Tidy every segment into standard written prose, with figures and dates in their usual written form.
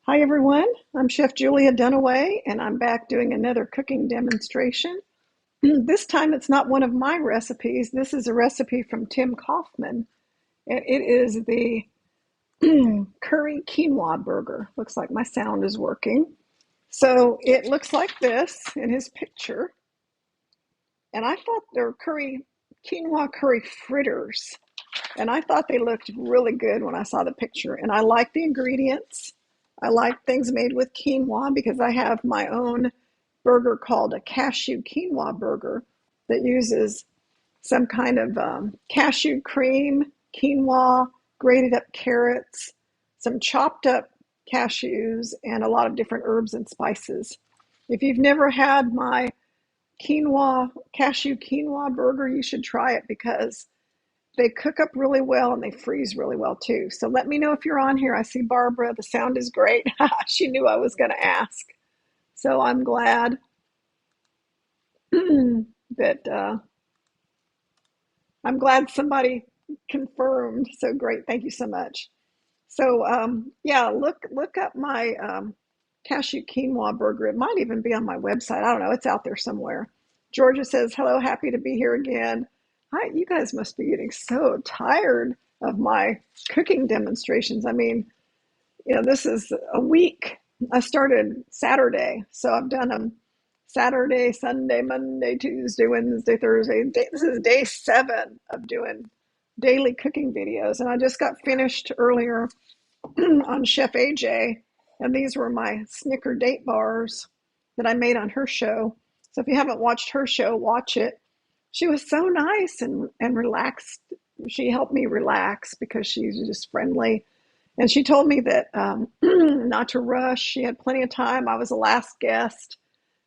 Hi everyone, I'm Chef Julia Dunaway and I'm back doing another cooking demonstration. This time it's not one of my recipes. This is a recipe from Tim Kaufman and it is the curry quinoa burger. Looks like my sound is working. So it looks like this in his picture, and I thought they're quinoa curry fritters, and I thought they looked really good when I saw the picture. And I like the ingredients. I like things made with quinoa because I have my own burger called a cashew quinoa burger that uses some kind of cashew cream, quinoa, grated up carrots, some chopped up cashews, and a lot of different herbs and spices. If you've never had my cashew quinoa burger, you should try it because they cook up really well and they freeze really well too. So let me know if you're on here. I see Barbara. The sound is great. She knew I was going to ask. So I'm glad that I'm glad somebody confirmed. So great. Thank you so much. So yeah, look up my cashew quinoa burger. It might even be on my website. I don't know. It's out there somewhere. Georgia says, hello, happy to be here again. Hi, you guys must be getting so tired of my cooking demonstrations. I mean, this is a week. I started Saturday, so I've done them Saturday, Sunday, Monday, Tuesday, Wednesday, Thursday. This is day 7 of doing daily cooking videos, and I just got finished earlier on Chef AJ, and these were my Snicker date bars that I made on her show. So if you haven't watched her show, watch it. She was so nice and relaxed. She helped me relax because she's just friendly. And she told me that not to rush. She had plenty of time. I was the last guest,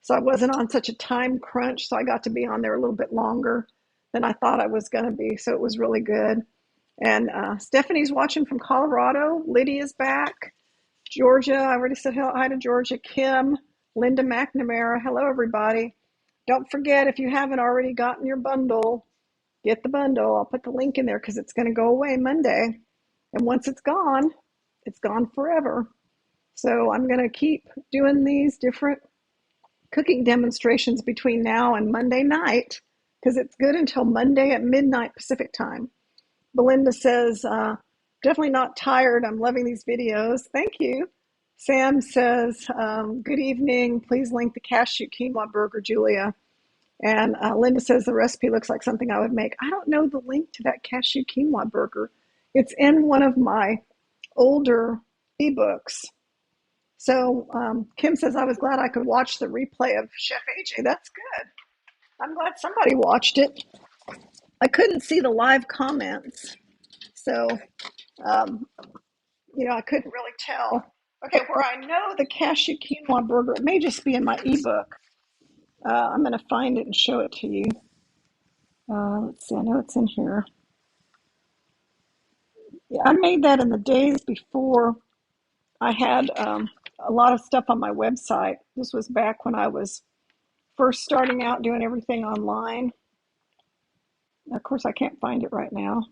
so I wasn't on such a time crunch. So I got to be on there a little bit longer than I thought I was going to be. So it was really good. And Stephanie's watching from Colorado. Lydia's back. Georgia, I already said hi to Georgia. Kim, Linda McNamara. Hello, everybody. Don't forget, if you haven't already gotten your bundle, get the bundle. I'll put the link in there because it's going to go away Monday. And once it's gone forever. So I'm going to keep doing these different cooking demonstrations between now and Monday night because it's good until Monday at midnight Pacific time. Belinda says, definitely not tired. I'm loving these videos. Thank you. Sam says, good evening. Please link the cashew quinoa burger, Julia. And Linda says the recipe looks like something I would make. I don't know the link to that cashew quinoa burger. It's in one of my older ebooks. So Kim says, I was glad I could watch the replay of Chef AJ. That's good. I'm glad somebody watched it. I couldn't see the live comments. So, um, I couldn't really tell. Okay, where I know the cashew quinoa burger, it may just be in my ebook. I'm going to find it and show it to you. Let's see, I know it's in here. Yeah, I made that in the days before I had a lot of stuff on my website. This was back when I was first starting out doing everything online. Of course, I can't find it right now.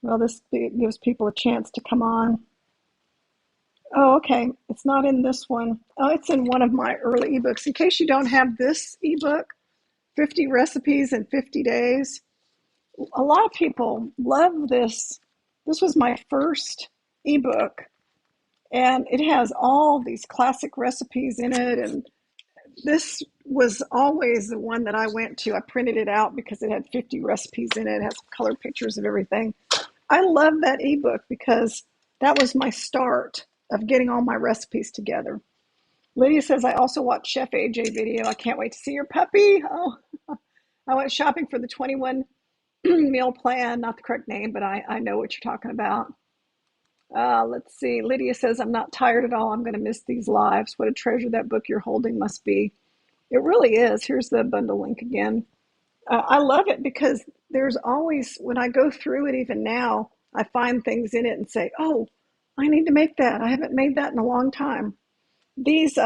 Well, this gives people a chance to come on. Oh, okay. It's not in this one. Oh, it's in one of my early ebooks. In case you don't have this ebook, 50 Recipes in 50 Days. A lot of people love this. This was my first ebook, and it has all these classic recipes in it. And this was always the one that I went to. I printed it out because it had 50 recipes in it. It has color pictures of everything. I love that ebook because that was my start of getting all my recipes together. Lydia says, I also watched Chef AJ video. I can't wait to see your puppy. Oh, I went shopping for the 21 meal plan, not the correct name, but I know what you're talking about. Let's see. Lydia says, I'm not tired at all. I'm going to miss these lives. What a treasure that book you're holding must be. It really is. Here's the bundle link again. I love it because there's always, when I go through it, even now, I find things in it and say, oh, I need to make that. I haven't made that in a long time. These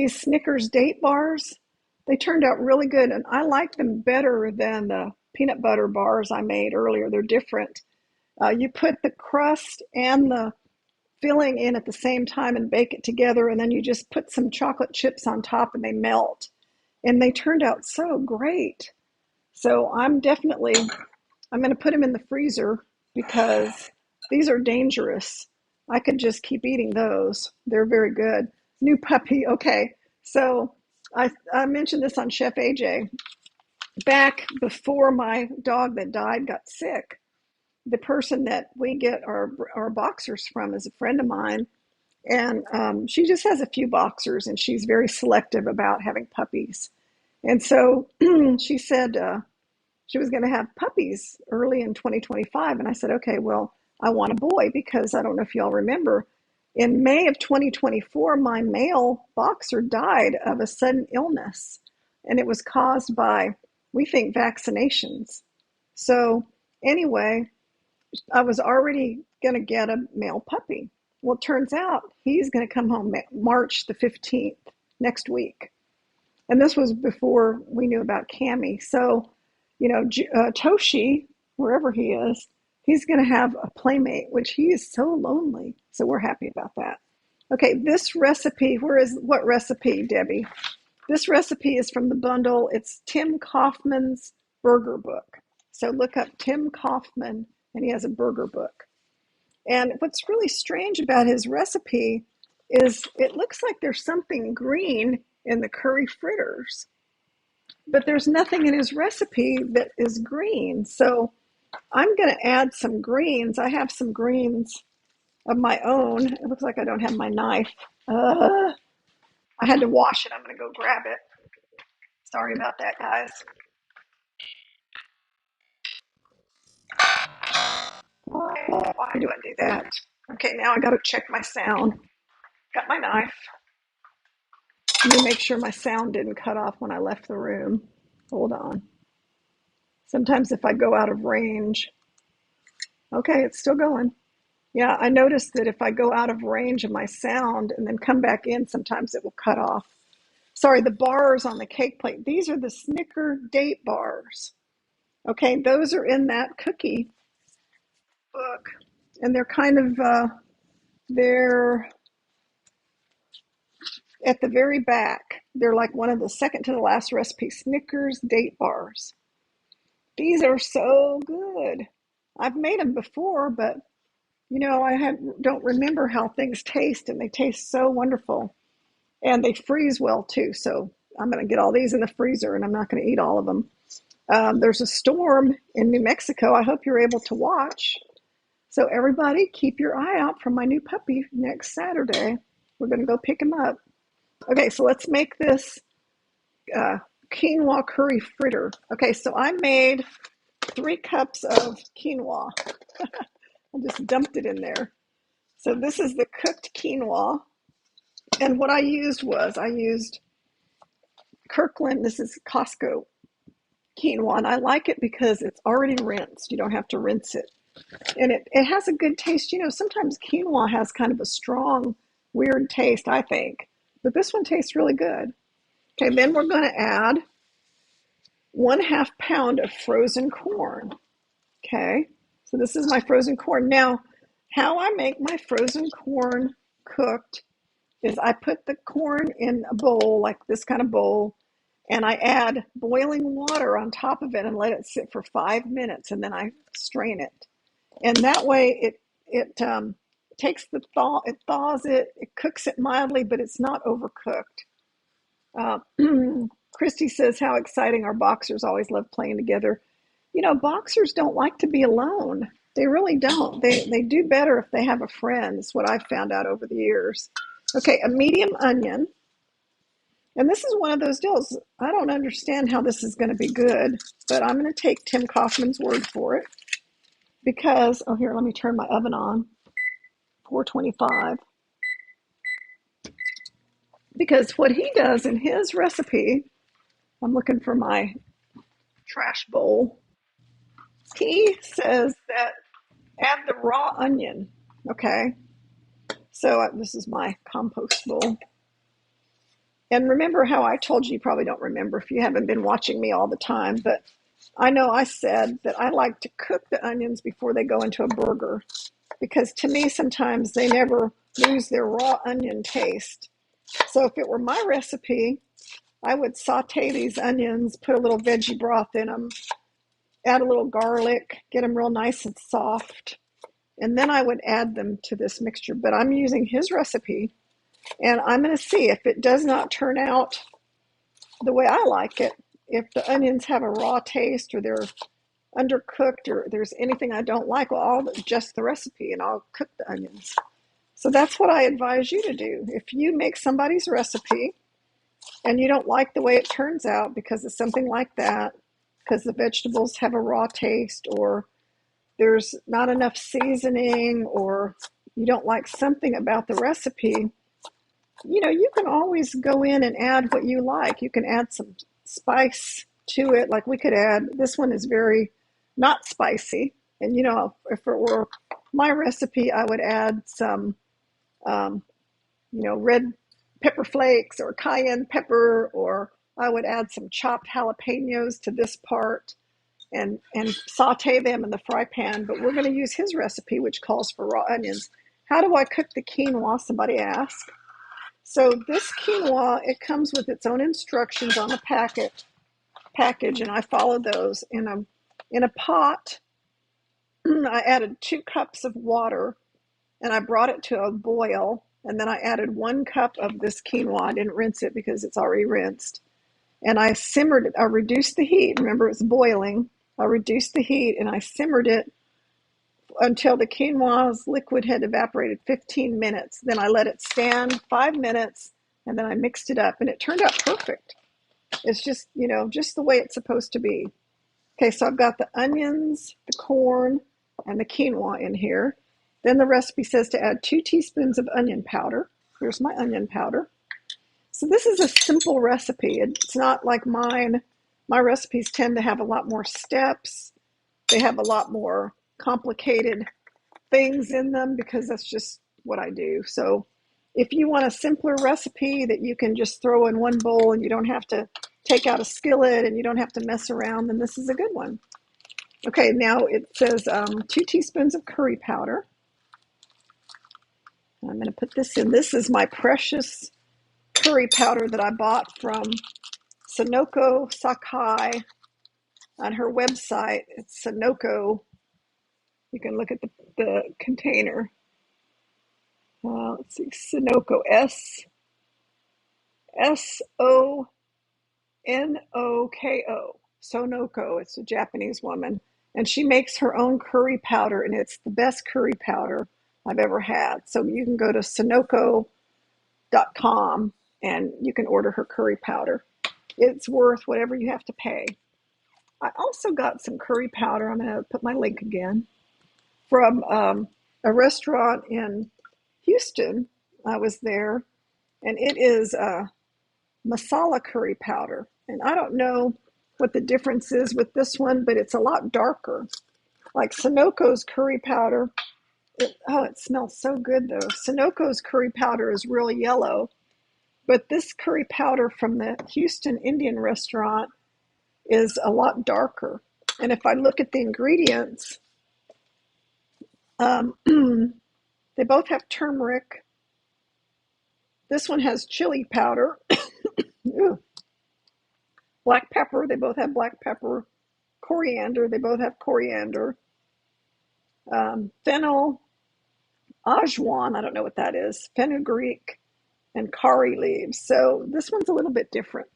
Snickers date bars, they turned out really good, and I like them better than the peanut butter bars I made earlier. They're different. You put the crust and the filling in at the same time and bake it together, and then you just put some chocolate chips on top and they melt. And they turned out so great. So I'm going to put them in the freezer because these are dangerous. I could just keep eating those. They're very good. New puppy. Okay. So I mentioned this on Chef AJ. Back before my dog that died got sick, the person that we get our boxers from is a friend of mine. And she just has a few boxers and she's very selective about having puppies. And so she said, she was going to have puppies early in 2025. And I said, okay, well, I want a boy because I don't know if y'all remember, in May of 2024, my male boxer died of a sudden illness. And it was caused by, we think, vaccinations. So, anyway, I was already going to get a male puppy. Well, it turns out he's going to come home March the 15th, next week. And this was before we knew about Cammy. So, Toshi, wherever he is, he's going to have a playmate, which he is so lonely. So we're happy about that. Okay, this recipe, what recipe, Debbie? This recipe is from the bundle. It's Tim Kaufman's burger book. So look up Tim Kaufman, and he has a burger book. And what's really strange about his recipe is it looks like there's something green in the curry fritters, but there's nothing in his recipe that is green. So I'm going to add some greens. I have some greens of my own. It looks like I don't have my knife. I had to wash it. I'm going to go grab it. Sorry about that, guys. Why do I do that? Okay, now I got to check my sound. Got my knife. Let me make sure my sound didn't cut off when I left the room. Hold on. Sometimes if I go out of range, okay, it's still going. Yeah, I noticed that if I go out of range of my sound and then come back in, sometimes it will cut off. Sorry, the bars on the cake plate. These are the Snicker date bars. Okay, those are in that cookie book. And they're kind of, they're at the very back. They're like one of the second to the last recipe, Snickers date bars. These are so good. I've made them before, but don't remember how things taste, and they taste so wonderful. And they freeze well too. So I'm going to get all these in the freezer, and I'm not going to eat all of them. There's a storm in New Mexico. I hope you're able to watch. So everybody, keep your eye out for my new puppy next Saturday. We're going to go pick him up. Okay, so let's make this quinoa curry fritter. Okay, so I made 3 cups of quinoa. I just dumped it in there. So this is the cooked quinoa. And what I used Kirkland, this is Costco quinoa, and I like it because it's already rinsed. You don't have to rinse it. And it has a good taste. Sometimes quinoa has kind of a strong, weird taste, I think. But this one tastes really good. Okay, then we're going to add 1/2 pound of frozen corn. Okay, so this is my frozen corn. Now, how I make my frozen corn cooked is I put the corn in a bowl, like this kind of bowl, and I add boiling water on top of it and let it sit for 5 minutes, and then I strain it. And that way it takes the thaw, it thaws it, it cooks it mildly, but it's not overcooked. Uh, Christy says, how exciting, our boxers always love playing together. Boxers don't like to be alone. They really don't. They do better if they have a friend. It's what I've found out over the years. Okay, a medium onion. And this is one of those deals. I don't understand how this is going to be good, but I'm going to take Tim Kaufman's word for it because, oh, here, let me turn my oven on, 425. Because what he does in his recipe, I'm looking for my trash bowl. He says that add the raw onion, okay? So this is my compost bowl. And remember how I told you, you probably don't remember if you haven't been watching me all the time, but I know I said that I like to cook the onions before they go into a burger because to me, sometimes they never lose their raw onion taste. So if it were my recipe, I would saute these onions, put a little veggie broth in them, add a little garlic, get them real nice and soft, and then I would add them to this mixture. But I'm using his recipe, and I'm going to see if it does not turn out the way I like it. If the onions have a raw taste or they're undercooked or there's anything I don't like, well, I'll adjust the recipe and I'll cook the onions. So that's what I advise you to do. If you make somebody's recipe and you don't like the way it turns out because of something like that, because the vegetables have a raw taste or there's not enough seasoning or you don't like something about the recipe, you can always go in and add what you like. You can add some spice to it. Like we could add, this one is very not spicy. And, if it were my recipe, I would add some, um, red pepper flakes or cayenne pepper, or I would add some chopped jalapenos to this part and saute them in the fry pan. But we're going to use his recipe, which calls for raw onions. How do I cook the quinoa? Somebody asked. So this quinoa, it comes with its own instructions on the package, and I followed those. In a pot, I added 2 cups of water, and I brought it to a boil, and then I added 1 cup of this quinoa. I didn't rinse it because it's already rinsed. And I simmered it. I reduced the heat. Remember, it's boiling. I reduced the heat, and I simmered it until the quinoa's liquid had evaporated 15 minutes. Then I let it stand 5 minutes, and then I mixed it up, and it turned out perfect. It's just the way it's supposed to be. Okay, so I've got the onions, the corn, and the quinoa in here. Then the recipe says to add 2 teaspoons of onion powder. Here's my onion powder. So this is a simple recipe. It's not like mine. My recipes tend to have a lot more steps. They have a lot more complicated things in them because that's just what I do. So if you want a simpler recipe that you can just throw in one bowl and you don't have to take out a skillet and you don't have to mess around, then this is a good one. Okay, now it says 2 teaspoons of curry powder. I'm going to put this in. This is my precious curry powder that I bought from Sonoko Sakai on her website. It's Sonoko. You can look at the container. Let's see, Sonoko, Sonoko, Sonoko. It's a Japanese woman, and she makes her own curry powder, and it's the best curry powder I've ever had. So you can go to sonoko.com and you can order her curry powder. It's worth whatever you have to pay. I also got some curry powder. I'm going to put my link again from a restaurant in Houston. I was there, and it is masala curry powder. And I don't know what the difference is with this one, but it's a lot darker. Like Sunoco's curry powder, it smells so good though. Sunoco's curry powder is real yellow, but this curry powder from the Houston Indian restaurant is a lot darker. And if I look at the ingredients, they both have turmeric. This one has chili powder, black pepper. They both have black pepper. Coriander. They both have coriander. Fennel, ajwan. I don't know what that is. Fenugreek and curry leaves. So this one's a little bit different.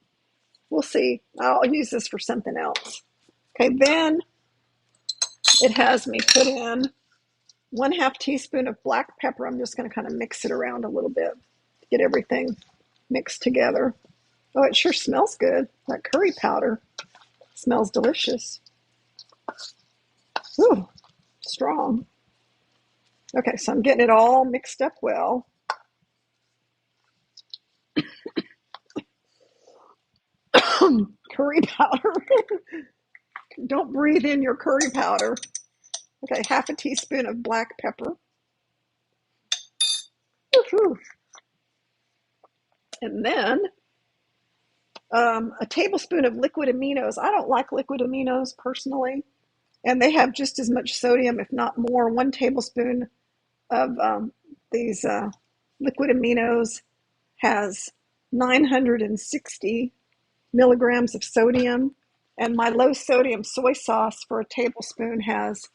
We'll see. I'll use this for something else. Okay, then it has me put in 1/2 teaspoon of black pepper. I'm just going to kind of mix it around a little bit to get everything mixed together. Oh, it sure smells good. That curry powder smells delicious. Ooh, strong. Okay, so I'm getting it all mixed up well. Curry powder. Don't breathe in your curry powder. Okay, 1/2 teaspoon of black pepper. Woo-hoo. And then A tablespoon of liquid aminos. I don't like liquid aminos personally, and they have just as much sodium, if not more. 1 tablespoon of these liquid aminos has 960 milligrams of sodium, and my low sodium soy sauce for a tablespoon has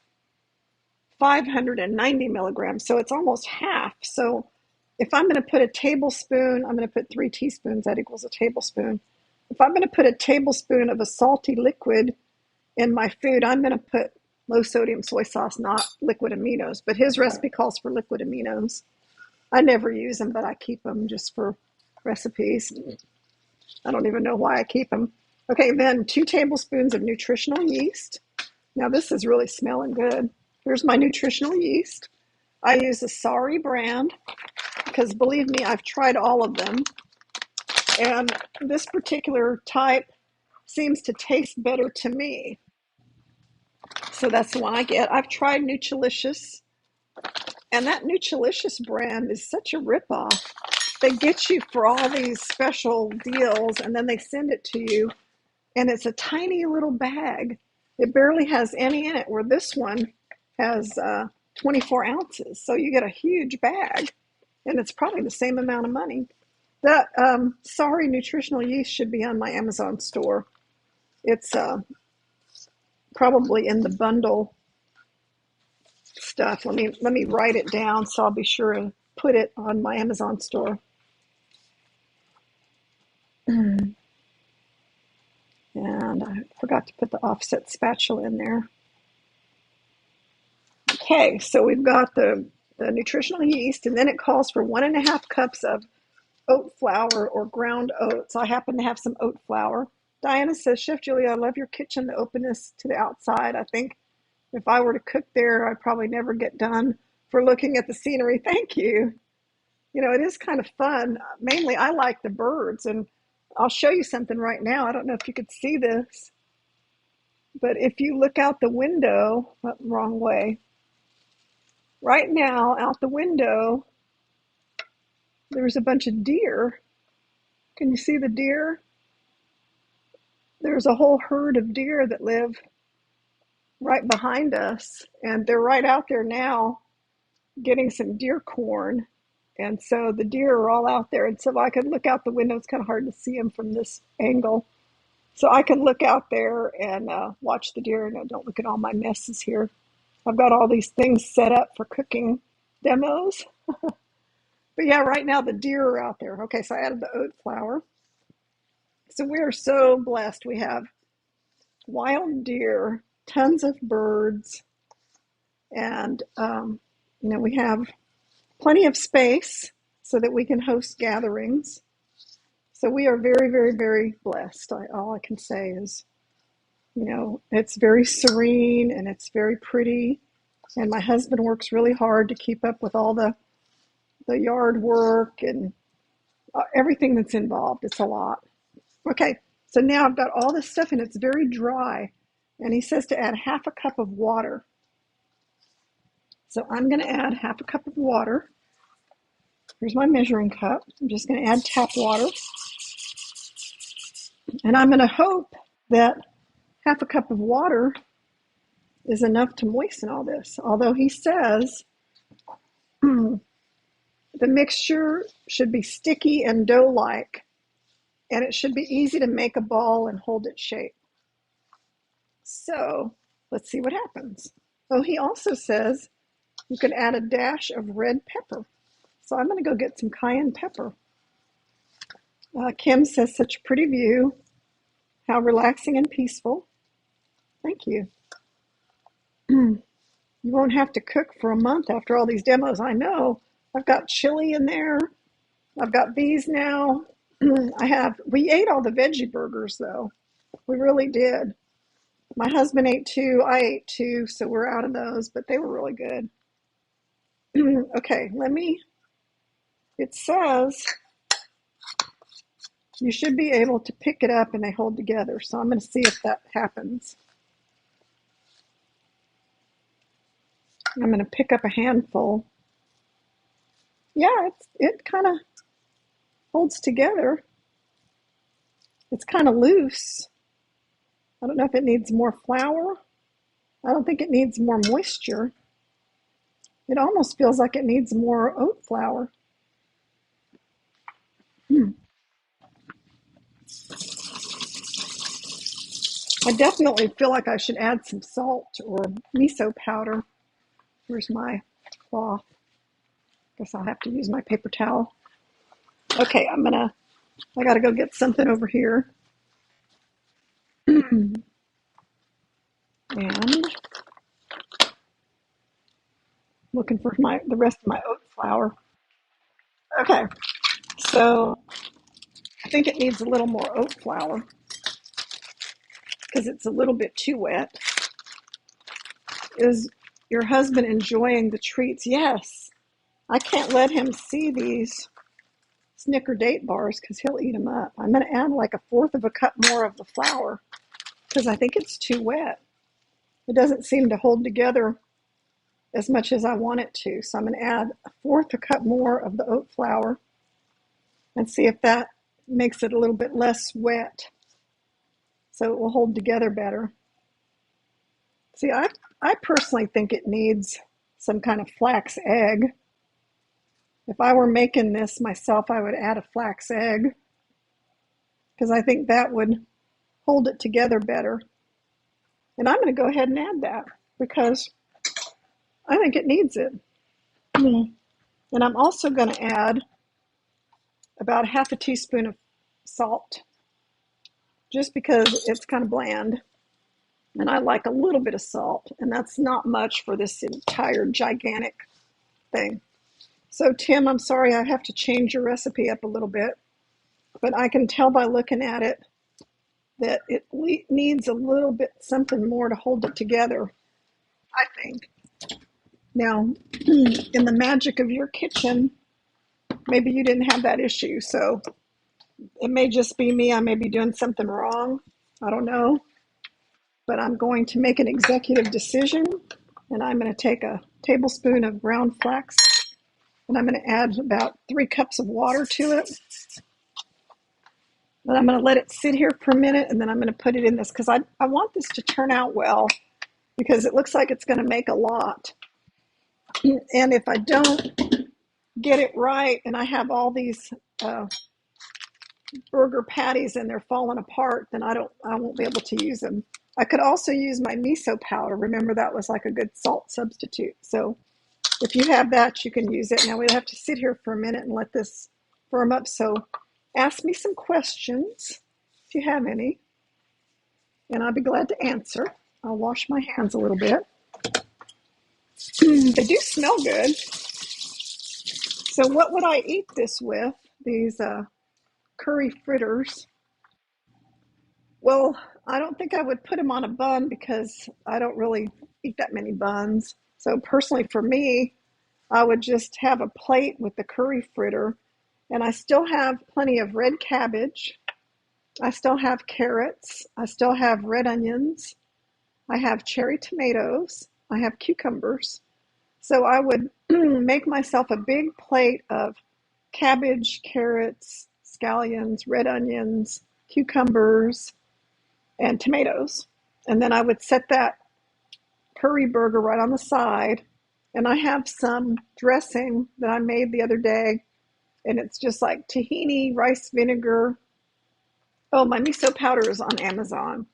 590 milligrams. So it's almost half. So if I'm going to put a tablespoon, I'm going to put 3 teaspoons, that equals a tablespoon. If I'm going to put a tablespoon of a salty liquid in my food, I'm going to put low sodium soy sauce, not liquid aminos. But his recipe calls for liquid aminos. I never use them, but I keep them just for recipes. I don't even know why I keep them. Okay, then 2 tablespoons of nutritional yeast. Now this is really smelling good. Here's my nutritional yeast. I use a Sorry brand because believe me, I've tried all of them. And this particular type seems to taste better to me. So that's the one I get. I've tried Nutrilicious, and that Nutrilicious brand is such a ripoff. They get you for all these special deals, and then they send it to you, and it's a tiny little bag. It barely has any in it, where this one has 24 ounces. So you get a huge bag, and it's probably the same amount of money. That Sorry nutritional yeast should be on my Amazon store. It's probably in the bundle stuff. Let me write it down so I'll be sure to put it on my Amazon store. And I forgot to put the offset spatula in there. Okay, so we've got the nutritional yeast, and then it calls for 1.5 cups of oat flour or ground oats. I happen to have some oat flour. Diana says, Chef Julia, I love your kitchen, the openness to the outside. I think if I were to cook there, I'd probably never get done for looking at the scenery. Thank you. You know, it is kind of fun. Mainly, I like the birds, and I'll show you something right now. I don't know if you could see this, but if you look out the window, wrong way. Right now, out the window, there's a bunch of deer. Can you see the deer? There's a whole herd of deer that live right behind us, and they're right out there now getting some deer corn. And so the deer are all out there. And so I could look out the window. It's kind of hard to see them from this angle. So I can look out there and watch the deer. And don't look at all my messes here. I've got all these things set up for cooking demos. But yeah, right now the deer are out there. Okay, so I added the oat flour. So we are so blessed. We have wild deer, tons of birds, and we have plenty of space so that we can host gatherings. So we are very, very, very blessed. All I can say is, it's very serene and it's very pretty. And my husband works really hard to keep up with all the yard work and everything that's involved. It's a lot. Okay, so now I've got all this stuff and it's very dry. And he says to add 1/2 cup of water. So I'm going to add 1/2 cup of water. Here's my measuring cup. I'm just going to add tap water. And I'm going to hope that 1/2 cup of water is enough to moisten all this. Although he says the mixture should be sticky and dough-like, and it should be easy to make a ball and hold its shape. So let's see what happens. Oh, he also says you can add a dash of red pepper. So I'm going to go get some cayenne pepper. Kim says, such a pretty view. How relaxing and peaceful. Thank you. You won't have to cook for a month after all these demos. I know. I've got chili in there. I've got these now. We ate all the veggie burgers though. We really did. My husband ate 2. I ate 2, so we're out of those, but they were really good. Okay, it says you should be able to pick it up and they hold together. So I'm going to see if that happens. I'm going to pick up a handful. Yeah, it kind of holds together. It's kind of loose. I don't know if it needs more flour. I don't think it needs more moisture. It almost feels like it needs more oat flour. Hmm. I definitely feel like I should add some salt or miso powder. Where's my cloth? Guess I'll have to use my paper towel. Okay, I gotta go get something over here. And looking for the rest of my oat flour. Okay, so I think it needs a little more oat flour because it's a little bit too wet. Is your husband enjoying the treats? Yes. I can't let him see these Snicker date bars because he'll eat them up. I'm going to add like a fourth of a cup more of the flour because I think it's too wet. It doesn't seem to hold together as much as I want it to. So I'm going to add a fourth a cup more of the oat flour and see if that makes it a little bit less wet so it will hold together better. See, I personally think it needs some kind of flax egg. If I were making this myself, I would add a flax egg because I think that would hold it together better. And I'm going to go ahead and add that because I think it needs it. And I'm also going to add about half a teaspoon of salt just because it's kind of bland. And I like a little bit of salt, and that's not much for this entire gigantic thing. So, Tim, I'm sorry I have to change your recipe up a little bit, but I can tell by looking at it that it needs a little bit something more to hold it together, I think. Now, in the magic of your kitchen, maybe you didn't have that issue, so it may just be me. I may be doing something wrong. I don't know. But I'm going to make an executive decision, and I'm going to take a tablespoon of ground flax, and I'm going to add about 3 cups of water to it. And I'm going to let it sit here for a minute, and then I'm going to put it in this because I want this to turn out well because it looks like it's going to make a lot. And if I don't get it right and I have all these burger patties and they're falling apart, then I won't be able to use them. I could also use my miso powder. Remember, that was like a good salt substitute. So if you have that, you can use it. Now we'll have to sit here for a minute and let this firm up. So ask me some questions if you have any, and I'll be glad to answer. I'll wash my hands a little bit. They do smell good. So what would I eat this with? These curry fritters. Well, I don't think I would put them on a bun because I don't really eat that many buns. So personally for me, I would just have a plate with the curry fritter, and I still have plenty of red cabbage. I still have carrots. I still have red onions. I have cherry tomatoes. I have cucumbers. So I would make myself a big plate of cabbage, carrots, scallions, red onions, cucumbers, and tomatoes. And then I would set that curry burger right on the side. And I have some dressing that I made the other day, and it's just like tahini, rice vinegar. Oh, my miso powder is on Amazon.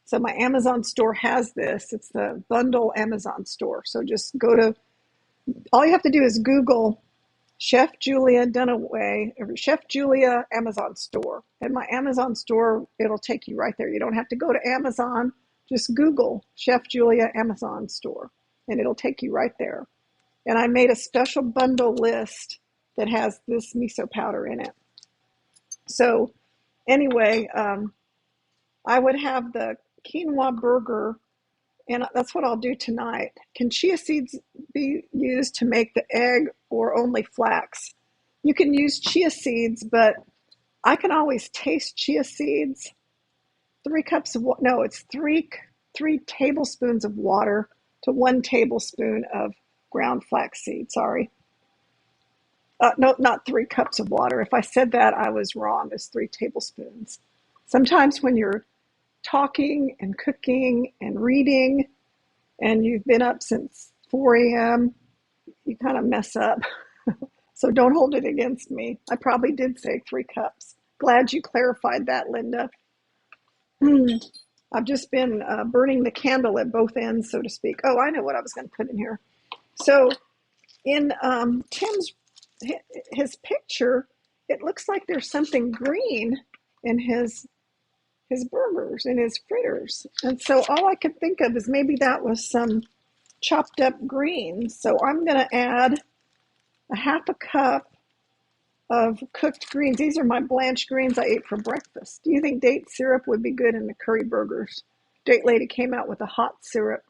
So my Amazon store has this. It's the bundle Amazon store. So just all you have to do is Google Chef Julia Dunaway, or Chef Julia Amazon store. And my Amazon store, it'll take you right there. You don't have to go to Amazon. Just Google Chef Julia Amazon store, and it'll take you right there. And I made a special bundle list that has this miso powder in it. So anyway, I would have the quinoa burger, and that's what I'll do tonight. Can chia seeds be used to make the egg or only flax? You can use chia seeds, but I can always taste chia seeds. 3 cups of no, it's three tablespoons of water to 1 tablespoon of ground flaxseed. Sorry, no, not 3 cups of water. If I said that, I was wrong. It's 3 tablespoons. Sometimes when you're talking and cooking and reading and you've been up since 4 a.m., you kind of mess up. So don't hold it against me. I probably did say 3 cups. Glad you clarified that, Linda. I've just been burning the candle at both ends, so to speak. Oh, I know what I was going to put in here. So in Tim's his picture, it looks like there's something green in his burgers and his fritters. And so all I could think of is maybe that was some chopped up greens. So I'm going to add a half a cup of cooked greens. These are my blanched greens I ate for breakfast. Do you think date syrup would be good in the curry burgers? Date lady came out with a hot syrup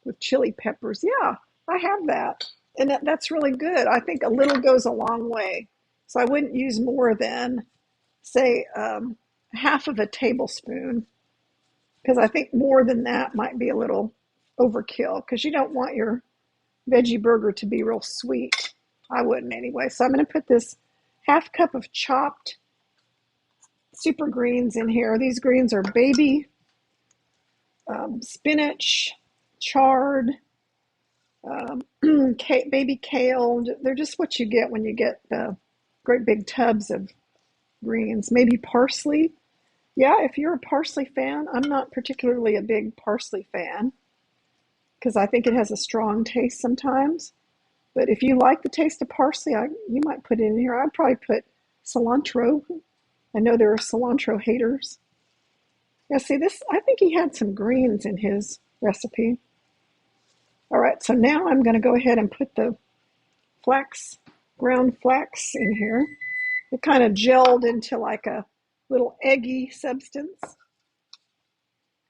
with chili peppers. Yeah, I have that. And that's really good. I think a little goes a long way. So I wouldn't use more than, say, half of a tablespoon, because I think more than that might be a little overkill, because you don't want your veggie burger to be real sweet. I wouldn't anyway. So I'm going to put this half cup of chopped super greens in here. These greens are baby spinach, chard, baby kale. They're just what you get when you get the great big tubs of greens. Maybe parsley. Yeah, if you're a parsley fan, I'm not particularly a big parsley fan because I think it has a strong taste sometimes. But if you like the taste of parsley, you might put it in here. I'd probably put cilantro. I know there are cilantro haters. Yeah, see this, I think he had some greens in his recipe. All right, so now I'm going to go ahead and put the ground flax in here. It kind of gelled into like a little eggy substance.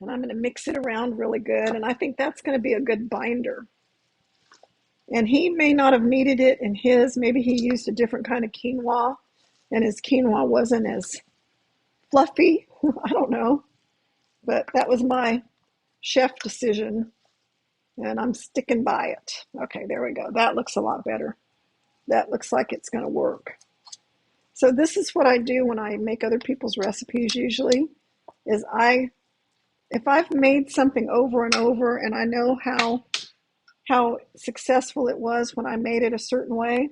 And I'm going to mix it around really good. And I think that's going to be a good binder. And he may not have needed it in his. Maybe he used a different kind of quinoa, and his quinoa wasn't as fluffy. I don't know. But that was my chef decision, and I'm sticking by it. Okay, there we go. That looks a lot better. That looks like it's going to work. So this is what I do when I make other people's recipes usually, is if I've made something over and over and I know how successful it was when I made it a certain way,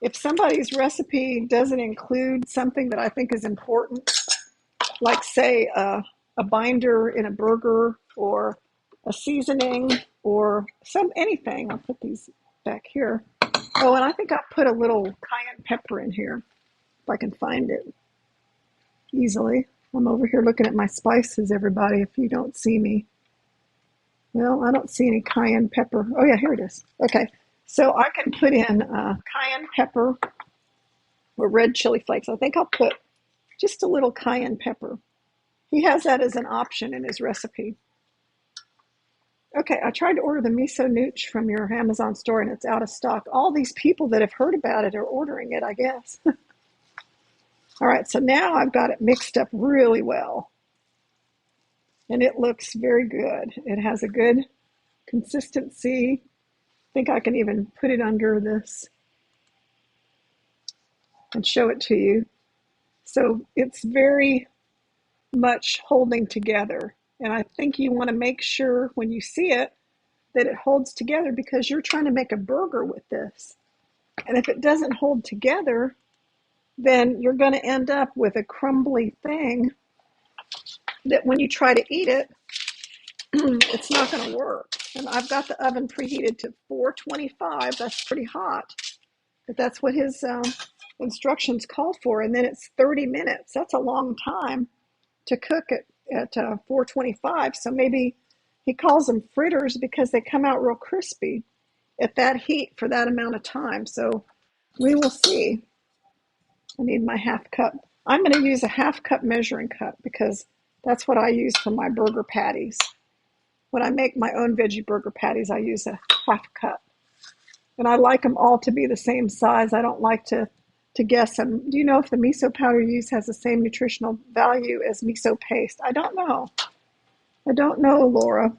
if somebody's recipe doesn't include something that I think is important, like say a binder in a burger or a seasoning or anything, I'll put these back here. Oh, and I think I put a little cayenne pepper in here if I can find it easily. I'm over here looking at my spices, everybody, if you don't see me. Well, I don't see any cayenne pepper. Oh, yeah, here it is. Okay, so I can put in cayenne pepper or red chili flakes. I think I'll put just a little cayenne pepper. He has that as an option in his recipe. Okay, I tried to order the miso nooch from your Amazon store and it's out of stock. All these people that have heard about it are ordering it, I guess. All right, so now I've got it mixed up really well. And it looks very good. It has a good consistency. I think I can even put it under this and show it to you. So it's very much holding together. And I think you want to make sure when you see it that it holds together, because you're trying to make a burger with this. And if it doesn't hold together, then you're going to end up with a crumbly thing that when you try to eat it, it's not going to work. And I've got the oven preheated to 425. That's pretty hot. But that's what his instructions call for. And then it's 30 minutes. That's a long time to cook it at 425. So maybe he calls them fritters because they come out real crispy at that heat for that amount of time. So we will see. I need my half cup. I'm going to use a half cup measuring cup because that's what I use for my burger patties. When I make my own veggie burger patties, I use a half cup. And I like them all to be the same size. I don't like to guess them. Do you know if the miso powder you use has the same nutritional value as miso paste? I don't know. I don't know, Laura.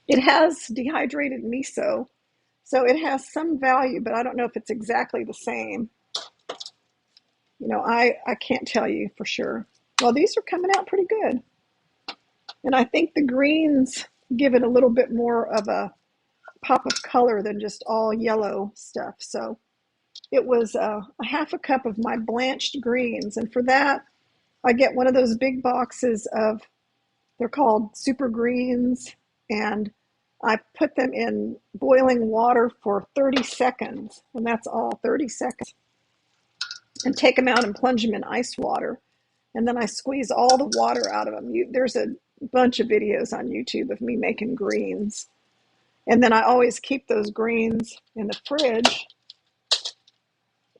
It has dehydrated miso, so it has some value, but I don't know if it's exactly the same. You know, I can't tell you for sure. Well, these are coming out pretty good. And I think the greens give it a little bit more of a pop of color than just all yellow stuff. So it was a half a cup of my blanched greens. And for that, I get one of those big boxes of, they're called super greens. And I put them in boiling water for 30 seconds. And that's all, 30 seconds. And take them out and plunge them in ice water. And then I squeeze all the water out of them. There's a bunch of videos on YouTube of me making greens. And then I always keep those greens in the fridge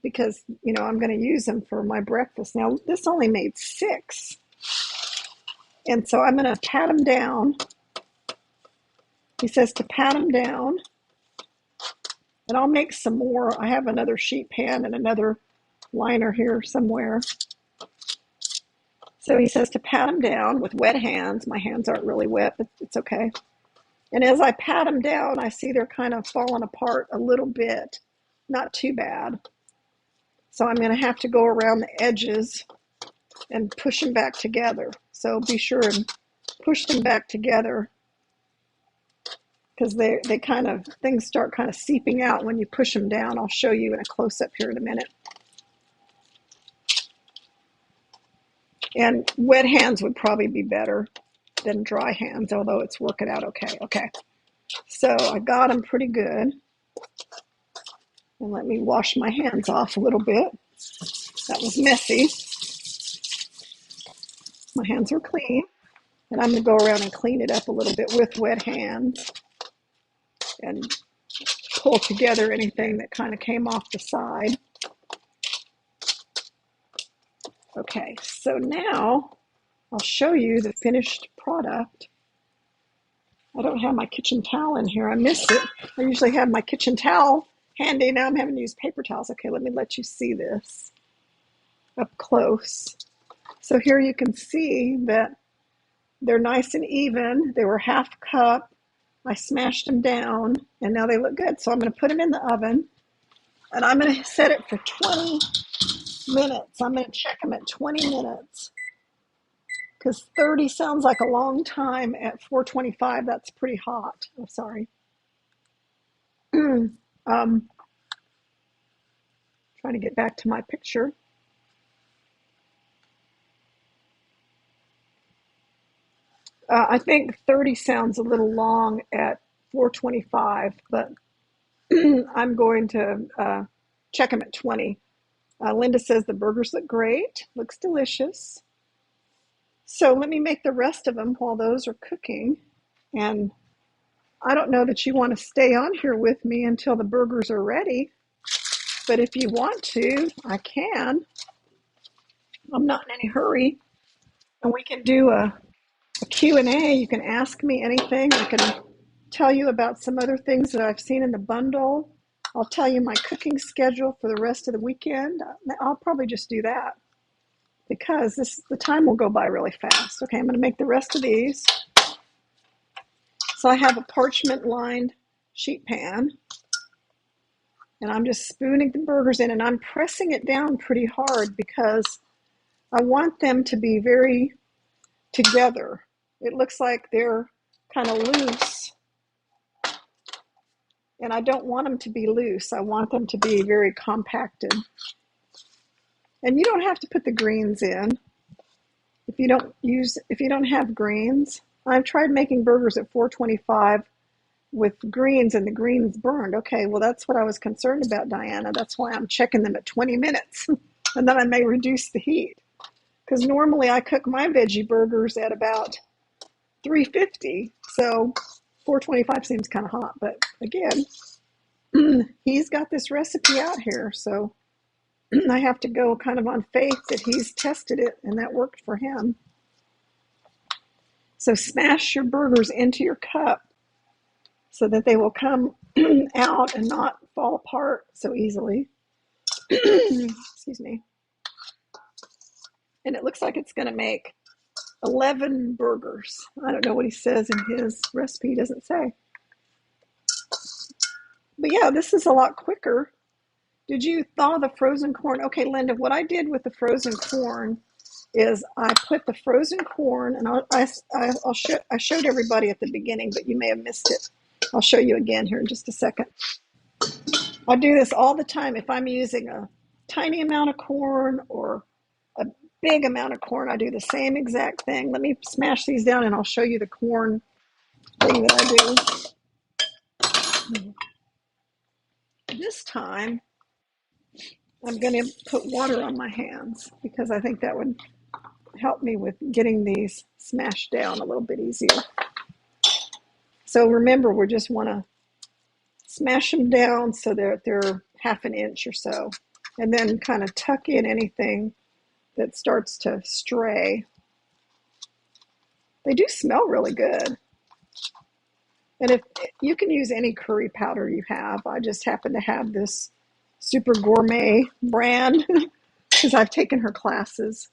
because, I'm going to use them for my breakfast. Now, this only made 6. And so I'm going to pat them down. He says to pat them down. And I'll make some more. I have another sheet pan and another liner here somewhere. So he says to pat them down with wet hands. My hands aren't really wet, but it's okay. And as I pat them down, I see they're kind of falling apart a little bit. Not too bad. So I'm going to have to go around the edges and push them back together. So be sure and push them back together because things start kind of seeping out when you push them down. I'll show you in a close-up here in a minute. And wet hands would probably be better than dry hands, although it's working out okay. Okay, so I got them pretty good. And let me wash my hands off a little bit. That was messy. My hands are clean. And I'm going to go around and clean it up a little bit with wet hands and pull together anything that kind of came off the side. Okay, so now I'll show you the finished product. I don't have my kitchen towel in here. I missed it. I usually have my kitchen towel handy. Now I'm having to use paper towels. Okay, let me let you see this up close. So here you can see that they're nice and even. They were half cup. I smashed them down, and now they look good. So I'm going to put them in the oven, and I'm going to set it for 20 minutes. I'm going to check them at 20 minutes because 30 sounds like a long time at 425. That's pretty hot. Oh, sorry. Trying to get back to my picture. I think 30 sounds a little long at 425, but I'm going to check them at 20. Linda says the burgers look great. Looks delicious. So let me make the rest of them while those are cooking. And I don't know that you want to stay on here with me until the burgers are ready. But if you want to, I can. I'm not in any hurry. And we can do a Q&A. You can ask me anything. I can tell you about some other things that I've seen in the bundle. I'll tell you my cooking schedule for the rest of the weekend. I'll probably just do that because the time will go by really fast. Okay, I'm going to make the rest of these. So I have a parchment lined sheet pan and I'm just spooning the burgers in and I'm pressing it down pretty hard because I want them to be very together. It looks like they're kind of loose and I don't want them to be loose. I want them to be very compacted. And you don't have to put the greens in if you don't have greens. I've tried making burgers at 425 with greens and the greens burned. Okay, well that's what I was concerned about, Diana. That's why I'm checking them at 20 minutes. And then I may reduce the heat. Because normally I cook my veggie burgers at about 350. So 425 seems kind of hot. But again, he's got this recipe out here. So I have to go kind of on faith that he's tested it and that worked for him. So smash your burgers into your cup so that they will come out and not fall apart so easily. Excuse me. And it looks like it's going to make 11 burgers. I don't know what he says in his recipe. He doesn't say. But yeah, this is a lot quicker. Did you thaw the frozen corn? Okay, Linda, what I did with the frozen corn is I put the frozen corn, and I showed everybody at the beginning, but you may have missed it. I'll show you again here in just a second. I do this all the time. If I'm using a tiny amount of corn or a big amount of corn, I do the same exact thing. Let me smash these down and I'll show you the corn thing that I do. This time, I'm going to put water on my hands because I think that would help me with getting these smashed down a little bit easier. So remember, we just want to smash them down so that they're half an inch or so, and then kind of tuck in anything that starts to stray. They do smell really good. And if you can use any curry powder you have, I just happen to have this super gourmet brand because I've taken her classes.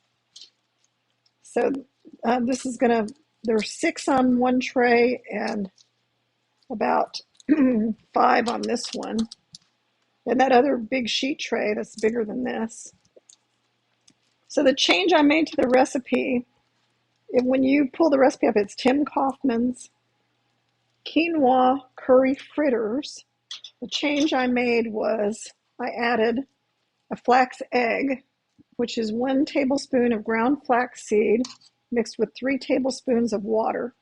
So this is gonna, there's 6 on one tray and about 5 on this one. And that other big sheet tray that's bigger than this. So the change I made to the recipe, when you pull the recipe up, it's Tim Kaufman's Quinoa Curry Fritters. The change I made was I added a flax egg, which is 1 tablespoon of ground flaxseed mixed with 3 tablespoons of water.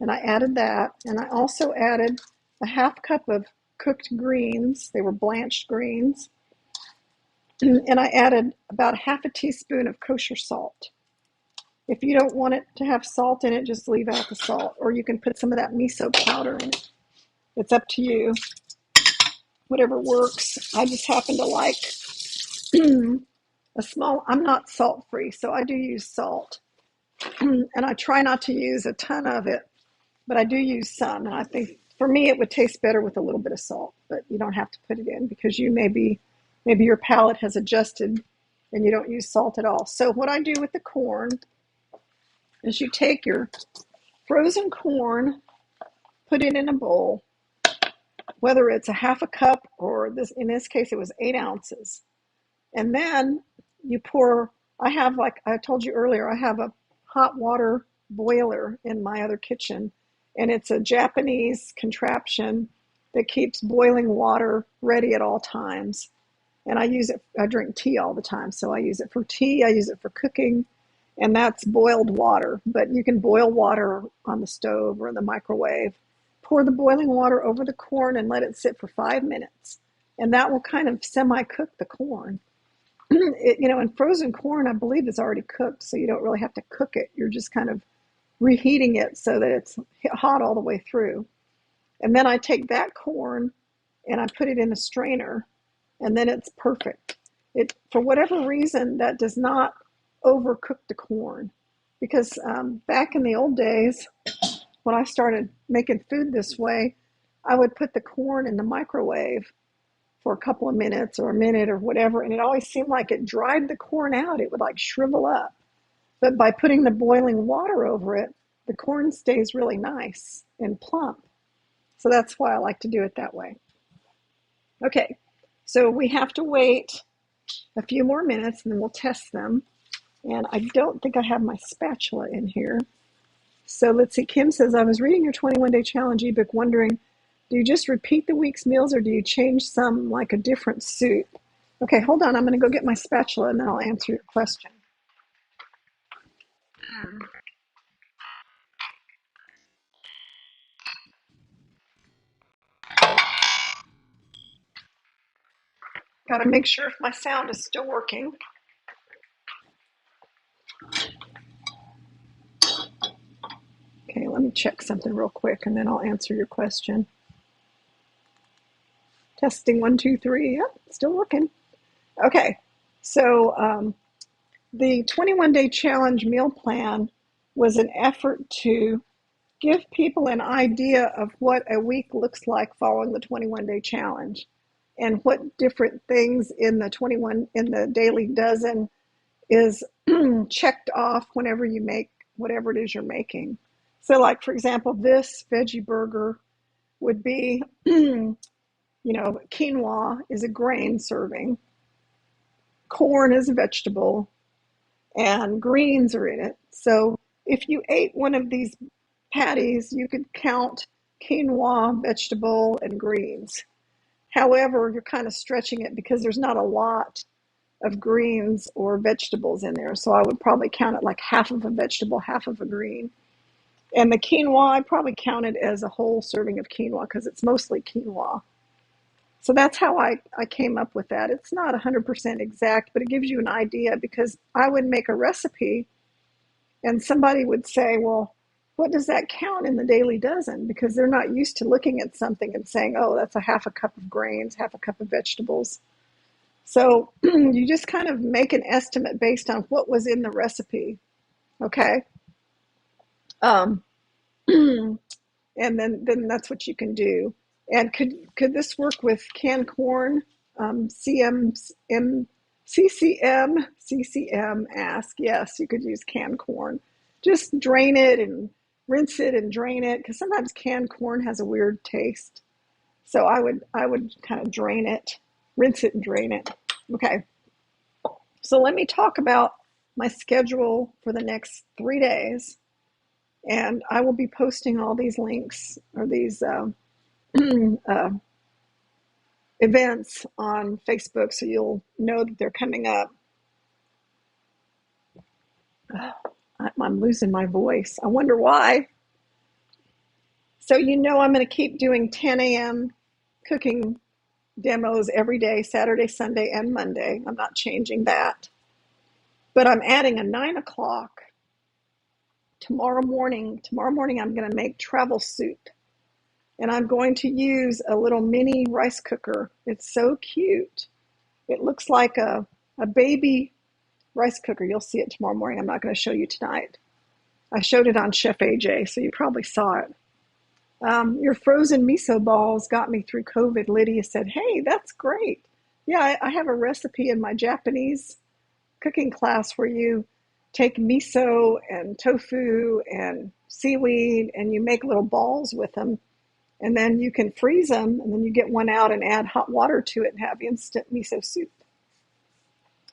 And I added that. And I also added a half cup of cooked greens. They were blanched greens. And I added about half a teaspoon of kosher salt. If you don't want it to have salt in it, just leave out the salt. Or you can put some of that miso powder in it. It's up to you. Whatever works. I just happen to like a small, I'm not salt free, so I do use salt. And I try not to use a ton of it, but I do use some. And I think for me, it would taste better with a little bit of salt, but you don't have to put it in because you maybe your palate has adjusted and you don't use salt at all. So what I do with the corn is you take your frozen corn, put it in a bowl, whether it's a half a cup or this, in this case, it was 8 ounces. And then you pour, I have, like I told you earlier, I have a hot water boiler in my other kitchen, and it's a Japanese contraption that keeps boiling water ready at all times. And I use it, I drink tea all the time, so I use it for tea, I use it for cooking, and that's boiled water. But you can boil water on the stove or in the microwave. Pour the boiling water over the corn and let it sit for 5 minutes. And that will kind of semi-cook the corn. And frozen corn, I believe, is already cooked, so you don't really have to cook it. You're just kind of reheating it so that it's hot all the way through. And then I take that corn and I put it in a strainer, and then it's perfect. It, for whatever reason, that does not overcook the corn. Because back in the old days, when I started making food this way, I would put the corn in the microwave for a couple of minutes or a minute or whatever, and it always seemed like it dried the corn out. It would like shrivel up. But by putting the boiling water over it, the corn stays really nice and plump. So that's why I like to do it that way. Okay, so we have to wait a few more minutes and then we'll test them. And I don't think I have my spatula in here. So let's see, Kim says, I was reading your 21-day challenge ebook wondering, do you just repeat the week's meals or do you change some like a different soup? Okay, hold on. I'm going to go get my spatula and then I'll answer your question. Got to make sure if my sound is still working. Okay, let me check something real quick and then I'll answer your question. Testing 1, 2, 3. Yep, still working. Okay, so the 21-day challenge meal plan was an effort to give people an idea of what a week looks like following the 21-day challenge and what different things in the daily dozen is checked off whenever you make whatever it is you're making. So like, for example, this veggie burger would be, quinoa is a grain serving, corn is a vegetable, and greens are in it. So if you ate one of these patties, you could count quinoa, vegetable, and greens. However, you're kind of stretching it because there's not a lot of greens or vegetables in there. So I would probably count it like half of a vegetable, half of a green. And the quinoa, I probably count it as a whole serving of quinoa because it's mostly quinoa. So that's how I came up with that. It's not 100% exact, but it gives you an idea because I would make a recipe and somebody would say, well, what does that count in the daily dozen? Because they're not used to looking at something and saying, oh, that's a half a cup of grains, half a cup of vegetables. So you just kind of make an estimate based on what was in the recipe. Okay. Um, and then that's what you can do. And could this work with canned corn? CCM ask. Yes, you could use canned corn. Just drain it and rinse it and drain it because sometimes canned corn has a weird taste. So I would kind of drain it, rinse it and drain it. Okay. So let me talk about my schedule for the next 3 days, and I will be posting all these links or these uh, events on Facebook, so you'll know that they're coming up. I'm losing my voice. I wonder why. So I'm going to keep doing 10 a.m. cooking demos every day, Saturday, Sunday, and Monday. I'm not changing that. But I'm adding a 9 o'clock tomorrow morning. Tomorrow morning, I'm going to make travel soup. And I'm going to use a little mini rice cooker. It's so cute. It looks like a baby rice cooker. You'll see it tomorrow morning. I'm not going to show you tonight. I showed it on Chef AJ, so you probably saw it. Your frozen miso balls got me through COVID. Lydia said, hey, that's great. Yeah, I have a recipe in my Japanese cooking class where you take miso and tofu and seaweed and you make little balls with them. And then you can freeze them and then you get one out and add hot water to it and have instant miso soup.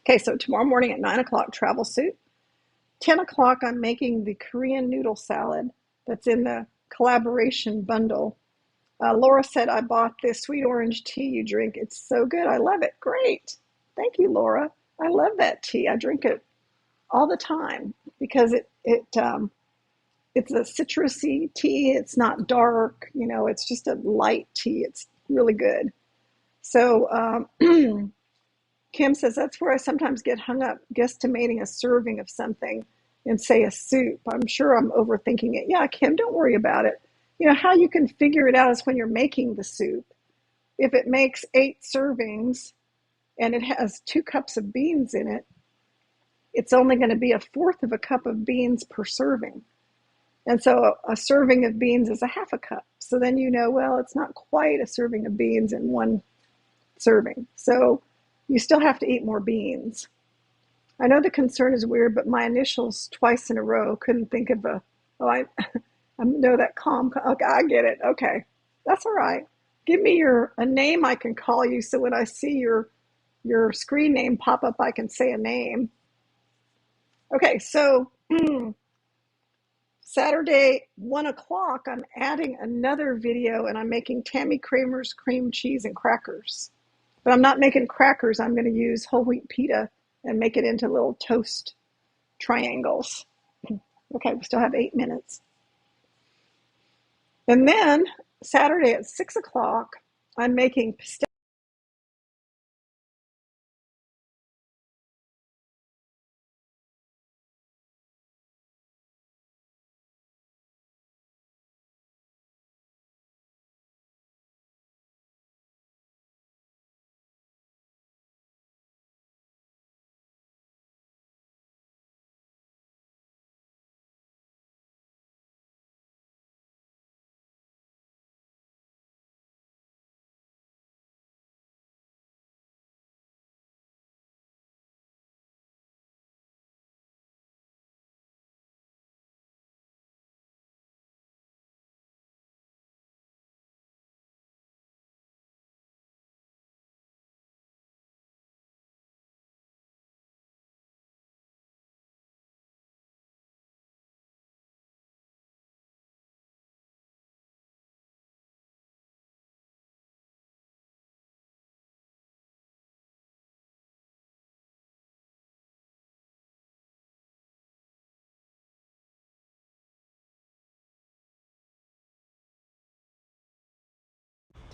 Okay, so tomorrow morning at 9 o'clock, travel soup. 10 o'clock, I'm making the Korean noodle salad that's in the collaboration bundle. Laura said, I bought this sweet orange tea you drink. It's so good. I love it. Great. Thank you, Laura. I love that tea. I drink it all the time because it's a citrusy tea. It's not dark. It's just a light tea. It's really good. So Kim says, that's where I sometimes get hung up guesstimating a serving of something and say a soup. I'm sure I'm overthinking it. Yeah, Kim, don't worry about it. How you can figure it out is when you're making the soup. If it makes 8 servings and it has 2 cups of beans in it, it's only going to be a fourth of a cup of beans per serving. And so a serving of beans is a half a cup. So then well, it's not quite a serving of beans in one serving. So you still have to eat more beans. I know the concern is weird, but my initials twice in a row couldn't think of I know that calm. Okay, I get it. Okay, that's all right. Give me a name I can call you, so when I see your screen name pop up, I can say a name. Okay, so Saturday, 1 o'clock, I'm adding another video and I'm making Tammy Kramer's cream cheese and crackers. But I'm not making crackers. I'm going to use whole wheat pita and make it into little toast triangles. Okay, we still have 8 minutes. And then Saturday at 6 o'clock, I'm making pistachio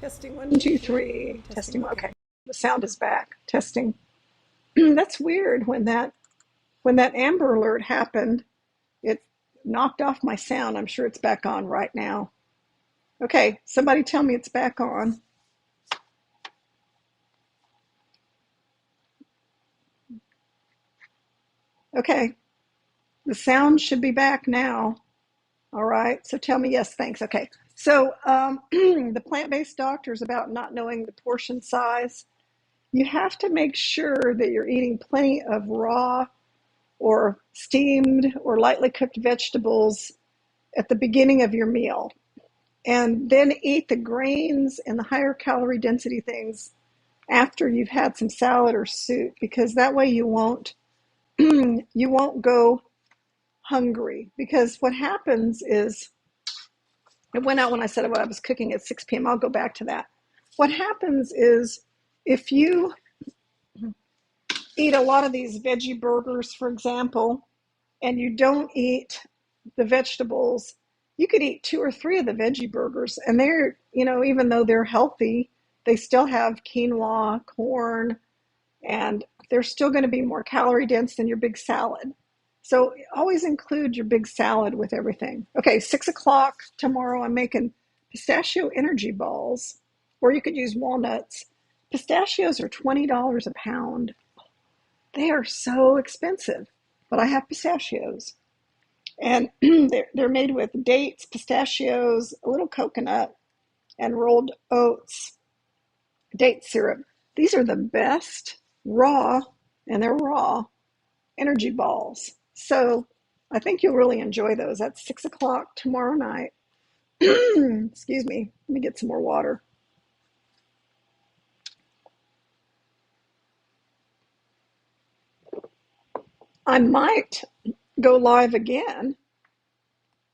Testing 1, 2, 3. Testing. Okay. The sound is back. Testing. That's weird. When that Amber Alert happened, it knocked off my sound. I'm sure it's back on right now. Okay. Somebody tell me it's back on. Okay. The sound should be back now. All right. So tell me yes, thanks. Okay. So the plant-based doctor is about not knowing the portion size. You have to make sure that you're eating plenty of raw or steamed or lightly cooked vegetables at the beginning of your meal. And then eat the grains and the higher calorie density things after you've had some salad or soup, because that way you won't go hungry. Because what happens is, it went out when I said what I was cooking at 6 p.m. I'll go back to that. What happens is, if you eat a lot of these veggie burgers, for example, and you don't eat the vegetables, you could eat 2 or 3 of the veggie burgers, and they're, even though they're healthy, they still have quinoa, corn, and they're still going to be more calorie dense than your big salad. So always include your big salad with everything. Okay, 6 o'clock tomorrow, I'm making pistachio energy balls, or you could use walnuts. Pistachios are $20 a pound. They are so expensive, but I have pistachios. And they're made with dates, pistachios, a little coconut, and rolled oats, date syrup. These are the best raw, and they're raw, energy balls. So I think you'll really enjoy those. That's 6 o'clock tomorrow night. Excuse me. Let me get some more water. I might go live again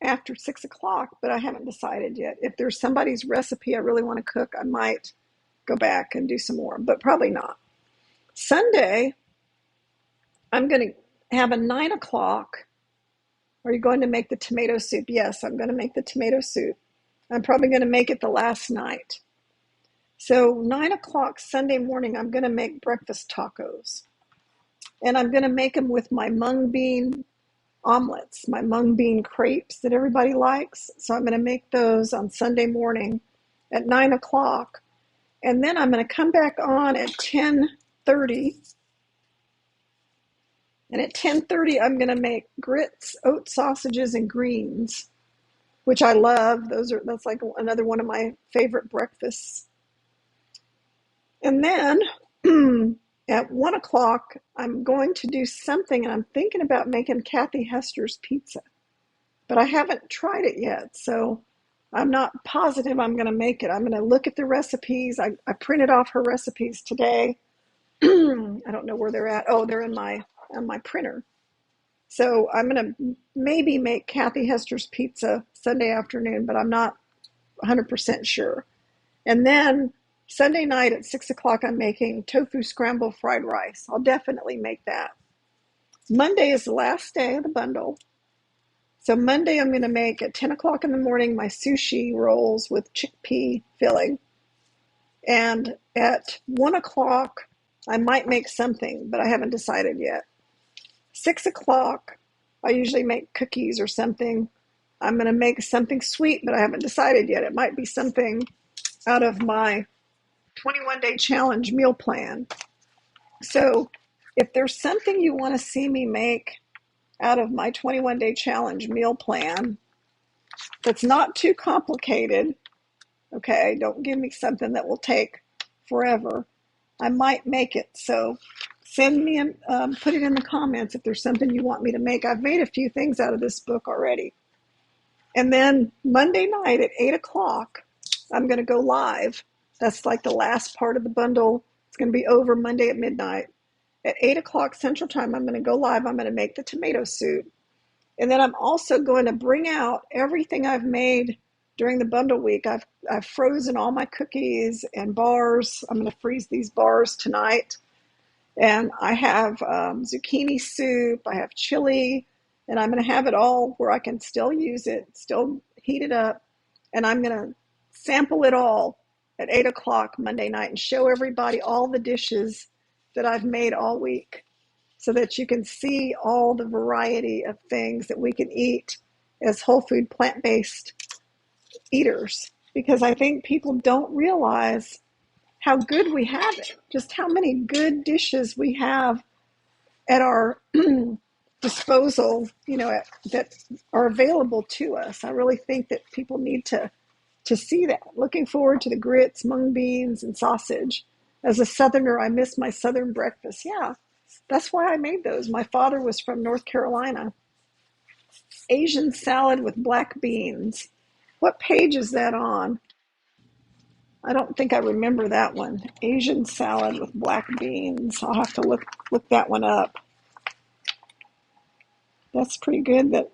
after 6 o'clock, but I haven't decided yet. If there's somebody's recipe I really want to cook, I might go back and do some more, but probably not. Sunday, I'm going to have a 9 o'clock. Are you going to make the tomato soup? Yes, I'm going to make the tomato soup. I'm probably going to make it the last night. So 9 o'clock Sunday morning, I'm going to make breakfast tacos. And I'm going to make them with my mung bean omelets, my mung bean crepes that everybody likes. So I'm going to make those on Sunday morning at 9 o'clock. And then I'm going to come back on at 10:30. And at 10:30, I'm going to make grits, oat sausages, and greens, which I love. That's like another one of my favorite breakfasts. And then at 1 o'clock, I'm going to do something, and I'm thinking about making Kathy Hester's pizza, but I haven't tried it yet, so I'm not positive I'm going to make it. I'm going to look at the recipes. I printed off her recipes today. I don't know where they're at. Oh, they're in my printer. So I'm going to maybe make Kathy Hester's pizza Sunday afternoon, but I'm not 100% sure. And then Sunday night at 6 o'clock, I'm making tofu scramble fried rice. I'll definitely make that. Monday is the last day of the bundle. So Monday, I'm going to make at 10 o'clock in the morning my sushi rolls with chickpea filling. And at 1 o'clock, I might make something, but I haven't decided yet. 6 o'clock, I usually make cookies or something. I'm going to make something sweet, but I haven't decided yet. It might be something out of my 21-day challenge meal plan. So if there's something you want to see me make out of my 21-day challenge meal plan that's not too complicated, okay, don't give me something that will take forever, I might make it. So send me put it in the comments if there's something you want me to make. I've made a few things out of this book already. And then Monday night at 8 o'clock, I'm going to go live. That's like the last part of the bundle. It's going to be over Monday at midnight. At 8 o'clock Central Time, I'm going to go live. I'm going to make the tomato soup. And then I'm also going to bring out everything I've made during the bundle week. I've frozen all my cookies and bars. I'm going to freeze these bars tonight. And I have zucchini soup. I have chili. And I'm going to have it all where I can still use it, still heat it up. And I'm going to sample it all at 8 o'clock Monday night and show everybody all the dishes that I've made all week so that you can see all the variety of things that we can eat as whole food plant-based eaters. Because I think people don't realize how good we have it, just how many good dishes we have at our disposal, that are available to us. I really think that people need to see that. Looking forward to the grits, mung beans, and sausage. As a Southerner, I miss my Southern breakfast. Yeah, that's why I made those. My father was from North Carolina. Asian salad with black beans. What page is that on? I don't think I remember that one. Asian salad with black beans. I'll have to look that one up. That's pretty good. That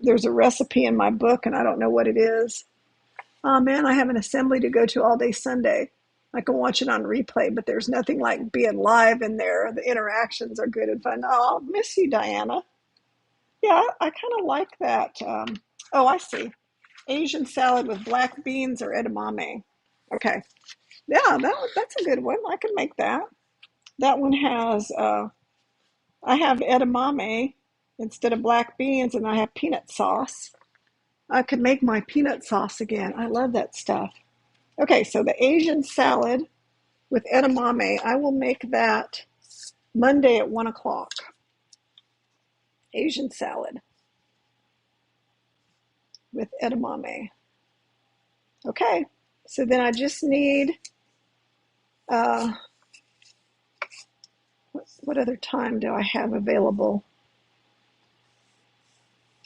there's a recipe in my book, and I don't know what it is. Oh man, I have an assembly to go to all day Sunday. I can watch it on replay, but there's nothing like being live in there. The interactions are good and fun. Oh, I'll miss you, Diana. Yeah, I kind of like that. Oh, I see. Asian salad with black beans or edamame. Okay. Yeah, that's a good one. I can make that. That one has, I have edamame instead of black beans, and I have peanut sauce. I could make my peanut sauce again. I love that stuff. Okay, so the Asian salad with edamame, I will make that Monday at 1 o'clock. Asian salad with edamame. Okay, so then I just need, uh, what other time do I have available?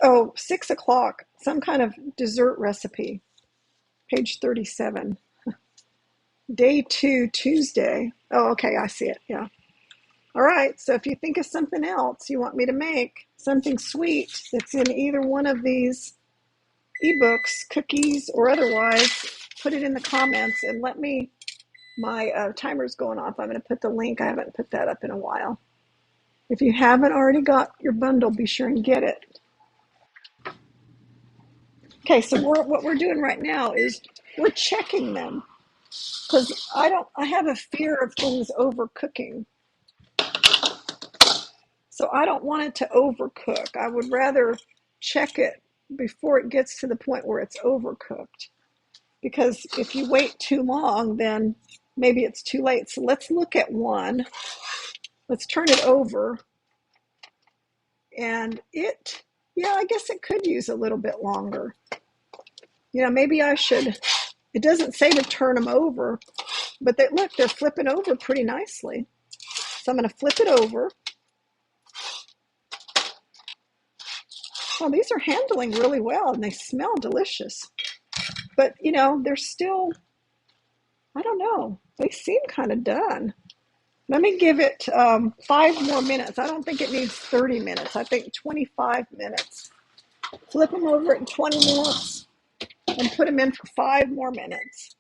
Oh, 6 o'clock, some kind of dessert recipe, page 37. Day 2, Tuesday. Oh, okay, I see it, yeah. All right, so if you think of something else you want me to make, something sweet that's in either one of these ebooks, cookies, or otherwise, put it in the comments and let me, my timer's going off. I'm going to put the link. I haven't put that up in a while. If you haven't already got your bundle, be sure and get it. Okay, so what we're doing right now is we're checking them because I have a fear of things overcooking. So I don't want it to overcook. I would rather check it before it gets to the point where it's overcooked. Because if you wait too long, then maybe it's too late. So let's look at one. Let's turn it over. And yeah, I guess it could use a little bit longer. Maybe I should, it doesn't say to turn them over, but look, they're flipping over pretty nicely. So I'm going to flip it over. Oh, these are handling really well and they smell delicious. But, they're still, I don't know, they seem kind of done. Let me give it 5 more minutes. I don't think it needs 30 minutes. I think 25 minutes. Flip them over at 20 minutes and put them in for 5 more minutes.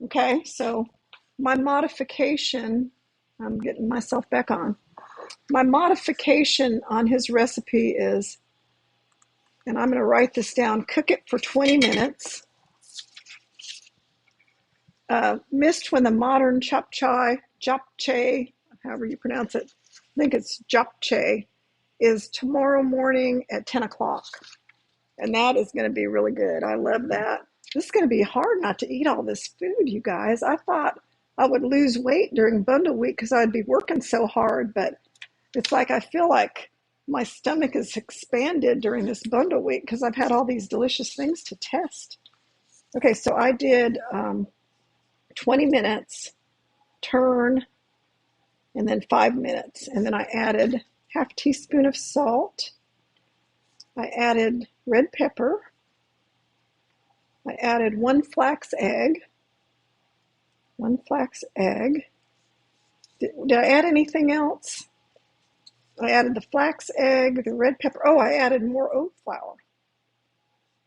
Okay, so my modification, I'm getting myself back on. My modification on his recipe is, and I'm going to write this down, cook it for 20 minutes. Missed when the modern japchae, however you pronounce it, I think it's japchae, is tomorrow morning at 10 o'clock. And that is going to be really good. I love that. This is going to be hard not to eat all this food, you guys. I thought I would lose weight during bundle week because I'd be working so hard, but it's like I feel like my stomach is expanded during this bundle week because I've had all these delicious things to test. Okay, so I did 20 minutes, turn, and then 5 minutes. And then I added half teaspoon of salt. I added red pepper. I added 1 flax egg. 1 flax egg. Did I add anything else? I added the flax egg, the red pepper. Oh, I added more oat flour.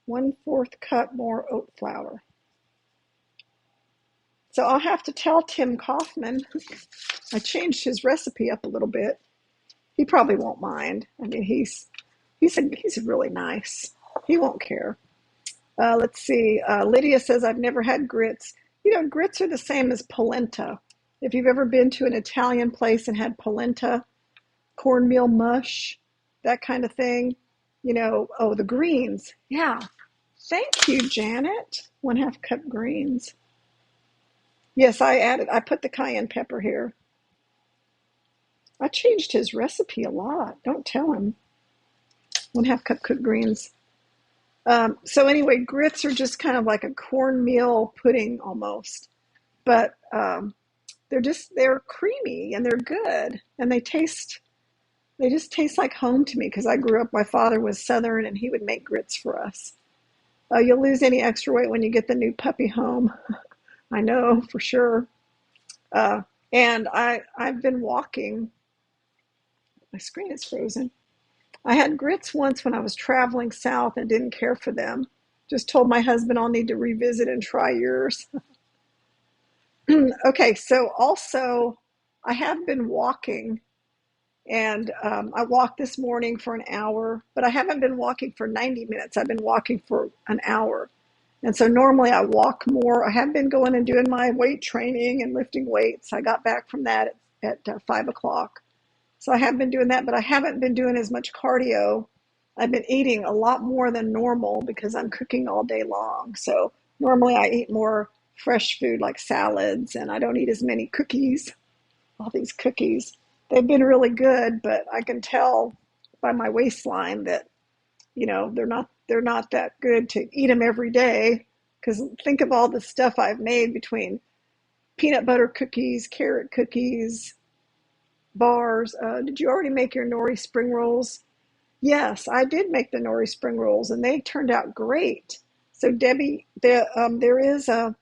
1/4 cup more oat flour. So I'll have to tell Tim Kaufman. I changed his recipe up a little bit. He probably won't mind. I mean, he's really nice. He won't care. Let's see. Lydia says, I've never had grits. You know, grits are the same as polenta. If you've ever been to an Italian place and had polenta, cornmeal mush, that kind of thing, you know, oh, the greens. Yeah. Thank you, Janet. 1/2 cup greens. Yes, I put the cayenne pepper here. I changed his recipe a lot. Don't tell him. 1/2 cup cooked greens. So anyway, grits are just kind of like a cornmeal pudding almost, but they're creamy and they're good and they just taste like home to me because I grew up. My father was Southern and he would make grits for us. You'll lose any extra weight when you get the new puppy home. I know for sure. Uh, and I've been walking. My screen is frozen. I had grits once when I was traveling south and didn't care for them. Just told my husband I'll need to revisit and try yours. Okay, so also I have been walking and I walked this morning for an hour, but I haven't been walking for 90 minutes. I've been walking for an hour. And so normally I walk more. I have been going and doing my weight training and lifting weights. I got back from that at 5 o'clock. So I have been doing that, but I haven't been doing as much cardio. I've been eating a lot more than normal because I'm cooking all day long. So normally I eat more fresh food like salads and I don't eat as many cookies, all these cookies. They've been really good, but I can tell by my waistline that, you know, they're not that good to eat them every day because think of all the stuff I've made between peanut butter cookies, carrot cookies, bars. Did you already make your nori spring rolls? Yes, I did make the nori spring rolls, and they turned out great. So Debbie, there is a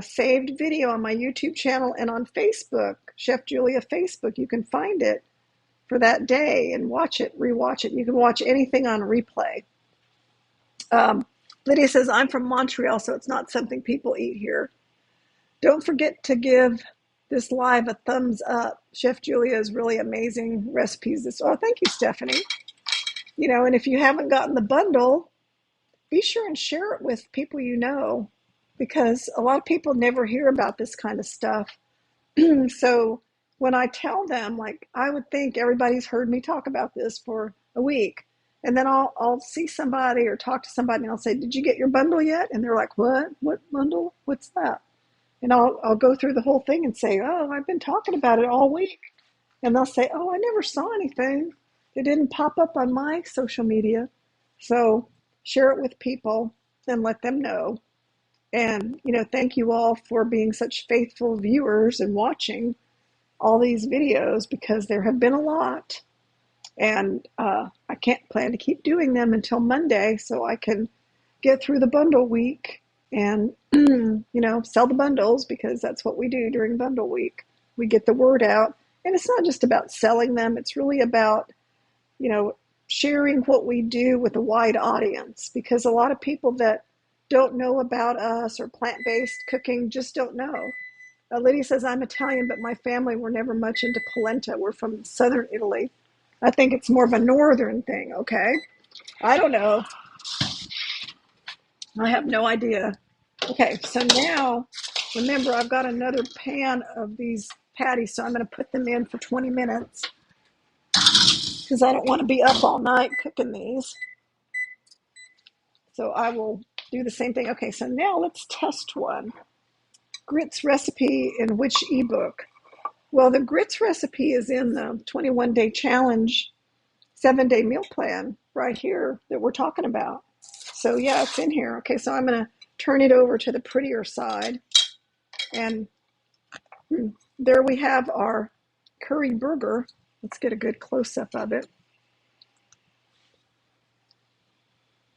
saved video on my YouTube channel and on Facebook, Chef Julia Facebook. You can find it for that day and watch it, rewatch it. You can watch anything on replay. Lydia says, I'm from Montreal, so it's not something people eat here. Don't forget to give this live a thumbs up. Chef Julia's really amazing recipes. Oh, thank you, Stephanie. You know, and if you haven't gotten the bundle, be sure and share it with people you know, because a lot of people never hear about this kind of stuff. So when I tell them, like, I would think everybody's heard me talk about this for a week. And then I'll see somebody or talk to somebody and I'll say, did you get your bundle yet? And they're like, what? What bundle? What's that? And I'll go through the whole thing and say, oh, I've been talking about it all week. And they'll say, oh, I never saw anything. It didn't pop up on my social media. So share it with people and let them know. And, you know, thank you all for being such faithful viewers and watching all these videos because there have been a lot. And I can't plan to keep doing them until Monday so I can get through the bundle week and, you know, sell the bundles because that's what we do during bundle week. We get the word out. And it's not just about selling them. It's really about, you know, sharing what we do with a wide audience because a lot of people that don't know about us or plant-based cooking just don't know. Lydia says, I'm Italian, but my family were never much into polenta. We're from southern Italy. I think it's more of a northern thing, okay? I don't know. I have no idea. Okay, so now, remember, I've got another pan of these patties, so I'm going to put them in for 20 minutes because I don't want to be up all night cooking these. So I will do the same thing. Okay, so now let's test one. Grits recipe in which ebook? Well, the grits recipe is in the 21-day challenge 7-day meal plan right here that we're talking about. So yeah, it's in here. Okay, so I'm going to turn it over to the prettier side. And there we have our curry burger. Let's get a good close-up of it.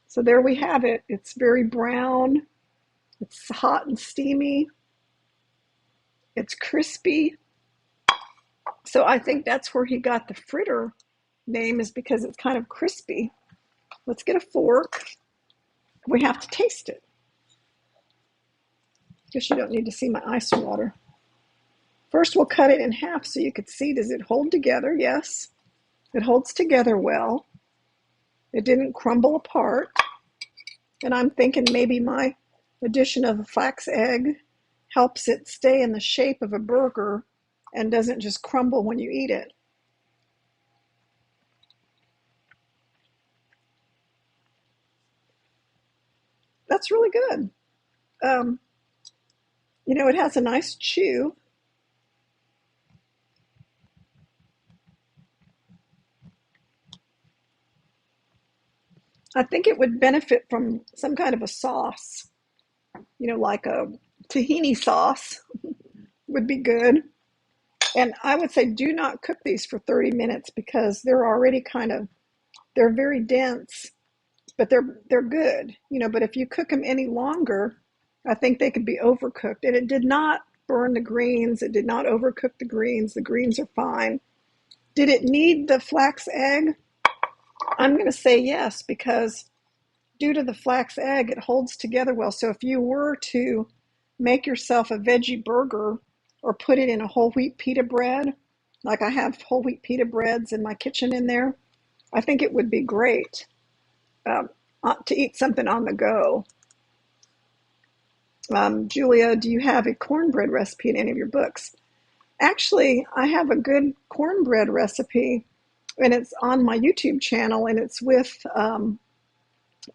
So there we have it. It's very brown. It's hot and steamy. It's crispy. So I think that's where he got the fritter name, is because it's kind of crispy. Let's get a fork. We have to taste it. Guess you don't need to see my ice water. First, we'll cut it in half so you could see, does it hold together? Yes, it holds together well. It didn't crumble apart. And I'm thinking maybe my addition of a flax egg helps it stay in the shape of a burger and doesn't just crumble when you eat it. That's really good. Um, it has a nice chew. I think it would benefit from some kind of a sauce, like a tahini sauce would be good. And I would say do not cook these for 30 minutes because they're already they're very dense, but they're good, but if you cook them any longer, I think they could be overcooked. And it did not burn the greens. It did not overcook the greens. The greens are fine. Did it need the flax egg? I'm going to say yes, because due to the flax egg, it holds together well. So if you were to make yourself a veggie burger or put it in a whole wheat pita bread, like I have whole wheat pita breads in my kitchen in there, I think it would be great um, to eat something on the go. Julia, do you have a cornbread recipe in any of your books? Actually, I have a good cornbread recipe, and it's on my YouTube channel, and it's with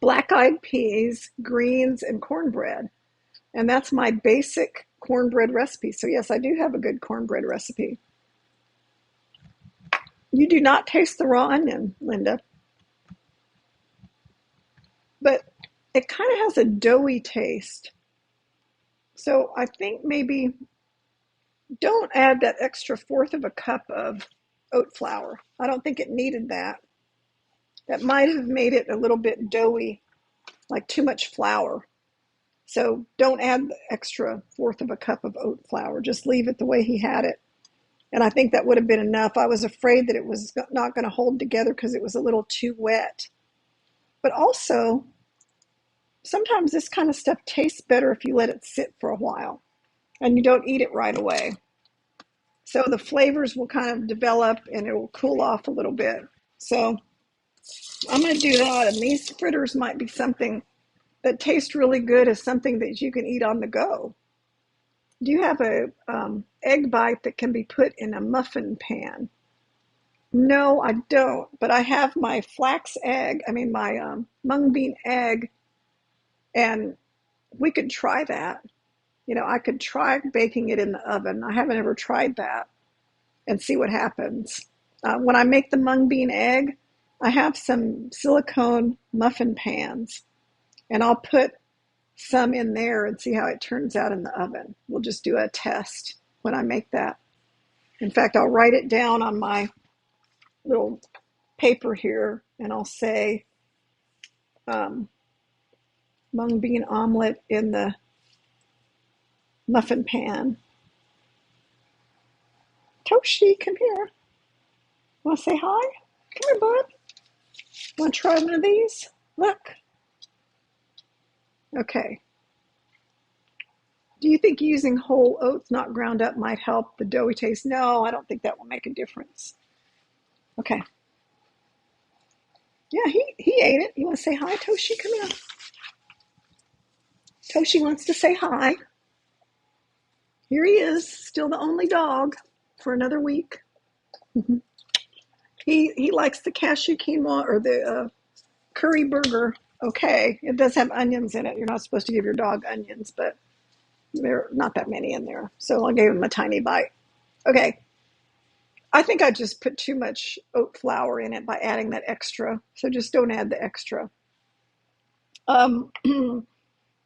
black-eyed peas, greens, and cornbread. And that's my basic cornbread recipe. So yes, I do have a good cornbread recipe. You do not taste the raw onion, Linda, but it kind of has a doughy taste. So I think maybe don't add that extra fourth of a cup of oat flour. I don't think it needed that. That might have made it a little bit doughy, like too much flour. So don't add the extra fourth of a cup of oat flour. Just leave it the way he had it. And I think that would have been enough. I was afraid that it was not going to hold together because it was a little too wet. But also, sometimes this kind of stuff tastes better if you let it sit for a while and you don't eat it right away. So the flavors will kind of develop and it will cool off a little bit. So I'm going to do that. And these fritters might be something that tastes really good as something that you can eat on the go. Do you have a egg bite that can be put in a muffin pan? No, I don't. But I have my flax egg, my mung bean egg, and we could try that. I could try baking it in the oven. I haven't ever tried that and see what happens. When I make the mung bean egg, I have some silicone muffin pans, and I'll put some in there and see how it turns out in the oven. We'll just do a test when I make that. In fact, I'll write it down on my little paper here, and I'll say um, mung bean omelet in the muffin pan. Toshi, come here. Want to say hi? Come here, bud. Want to try one of these? Look. Okay. Do you think using whole oats, not ground up, might help the doughy taste? No, I don't think that will make a difference. Okay. Yeah, he ate it. You want to say hi, Toshi? Come here. Toshi wants to say hi. Here he is, still the only dog for another week. He likes the cashew quinoa or the curry burger. Okay, it does have onions in it. You're not supposed to give your dog onions, but there are not that many in there. So I gave him a tiny bite. Okay, I think I just put too much oat flour in it by adding that extra. So just don't add the extra. Um,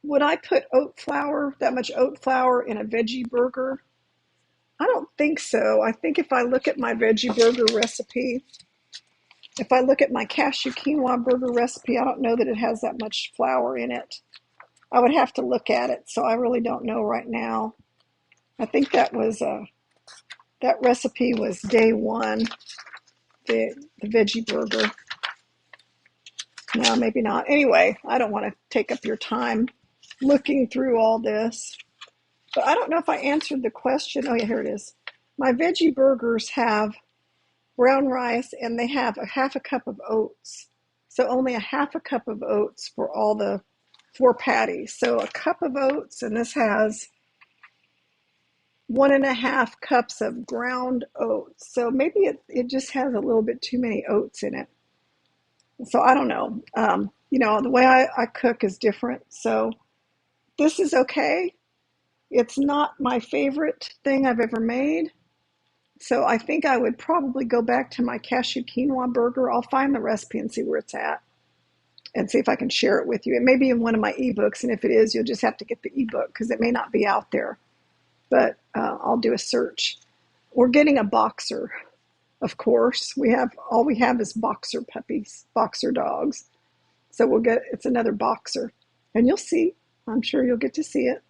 would I put that much oat flour in a veggie burger? I don't think so. I think if I look at my veggie burger recipe, if I look at my cashew quinoa burger recipe, I don't know that it has that much flour in it. I would have to look at it, so I really don't know right now. I think that recipe was day one, the veggie burger. No, maybe not. Anyway, I don't want to take up your time looking through all this. But I don't know if I answered the question. Oh, yeah, here it is. My veggie burgers have brown rice and they have a half a cup of oats. So only a half a cup of oats for all the 4 patties. So a cup of oats, and this has 1.5 cups of ground oats. So maybe it just has a little bit too many oats in it. So I don't know. The way I cook is different. So this is okay. It's not my favorite thing I've ever made. So I think I would probably go back to my cashew quinoa burger. I'll find the recipe and see where it's at and see if I can share it with you. It may be in one of my ebooks, and if it is, you'll just have to get the ebook because it may not be out there. But I'll do a search. We're getting a boxer, of course. All we have is boxer puppies, boxer dogs. So it's another boxer, and you'll see. I'm sure you'll get to see it.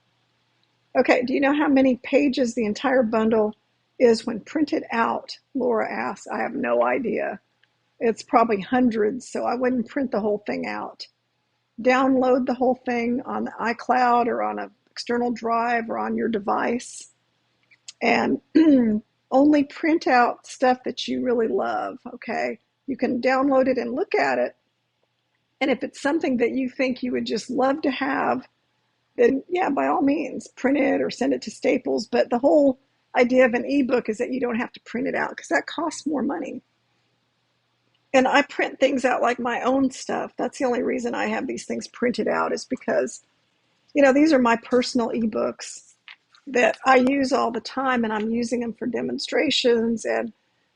Okay, do you know how many pages the entire bundle is when printed out? Laura asks. I have no idea. It's probably hundreds, so I wouldn't print the whole thing out. Download the whole thing on the iCloud or on an external drive or on your device, and only print out stuff that you really love, okay? You can download it and look at it, and if it's something that you think you would just love to have, then yeah, by all means, print it or send it to Staples. But the whole idea of an ebook is that you don't have to print it out because that costs more money. And I print things out like my own stuff. That's the only reason I have these things printed out is because, these are my personal ebooks that I use all the time, and I'm using them for demonstrations. And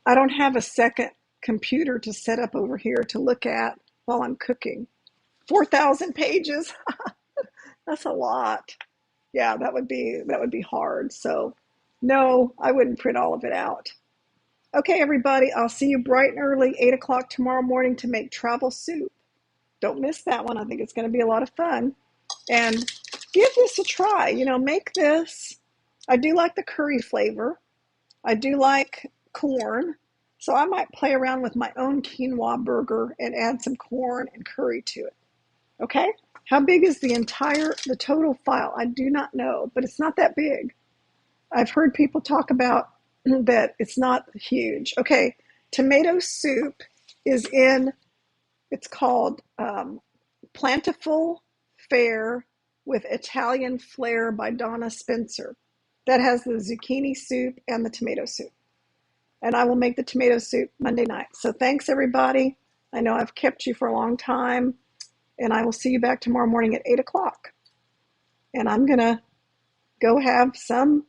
I don't have a second computer to set up over here to look at while I'm cooking. 4,000 pages. That's a lot. Yeah, that would be hard. So no, I wouldn't print all of it out. Okay, everybody, I'll see you bright and early, 8 o'clock tomorrow morning to make travel soup. Don't miss that one. I think it's going to be a lot of fun. And give this a try. Make this. I do like the curry flavor. I do like corn. So I might play around with my own quinoa burger and add some corn and curry to it. Okay? How big is the total file? I do not know, but it's not that big. I've heard people talk about that it's not huge. Okay, tomato soup it's called Plentiful Fare with Italian Flair by Donna Spencer. That has the zucchini soup and the tomato soup. And I will make the tomato soup Monday night. So thanks, everybody. I know I've kept you for a long time. And I will see you back tomorrow morning at 8 o'clock. And I'm going to go have some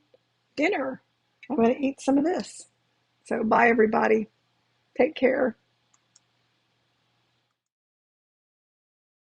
dinner. I'm going to eat some of this. So bye, everybody. Take care.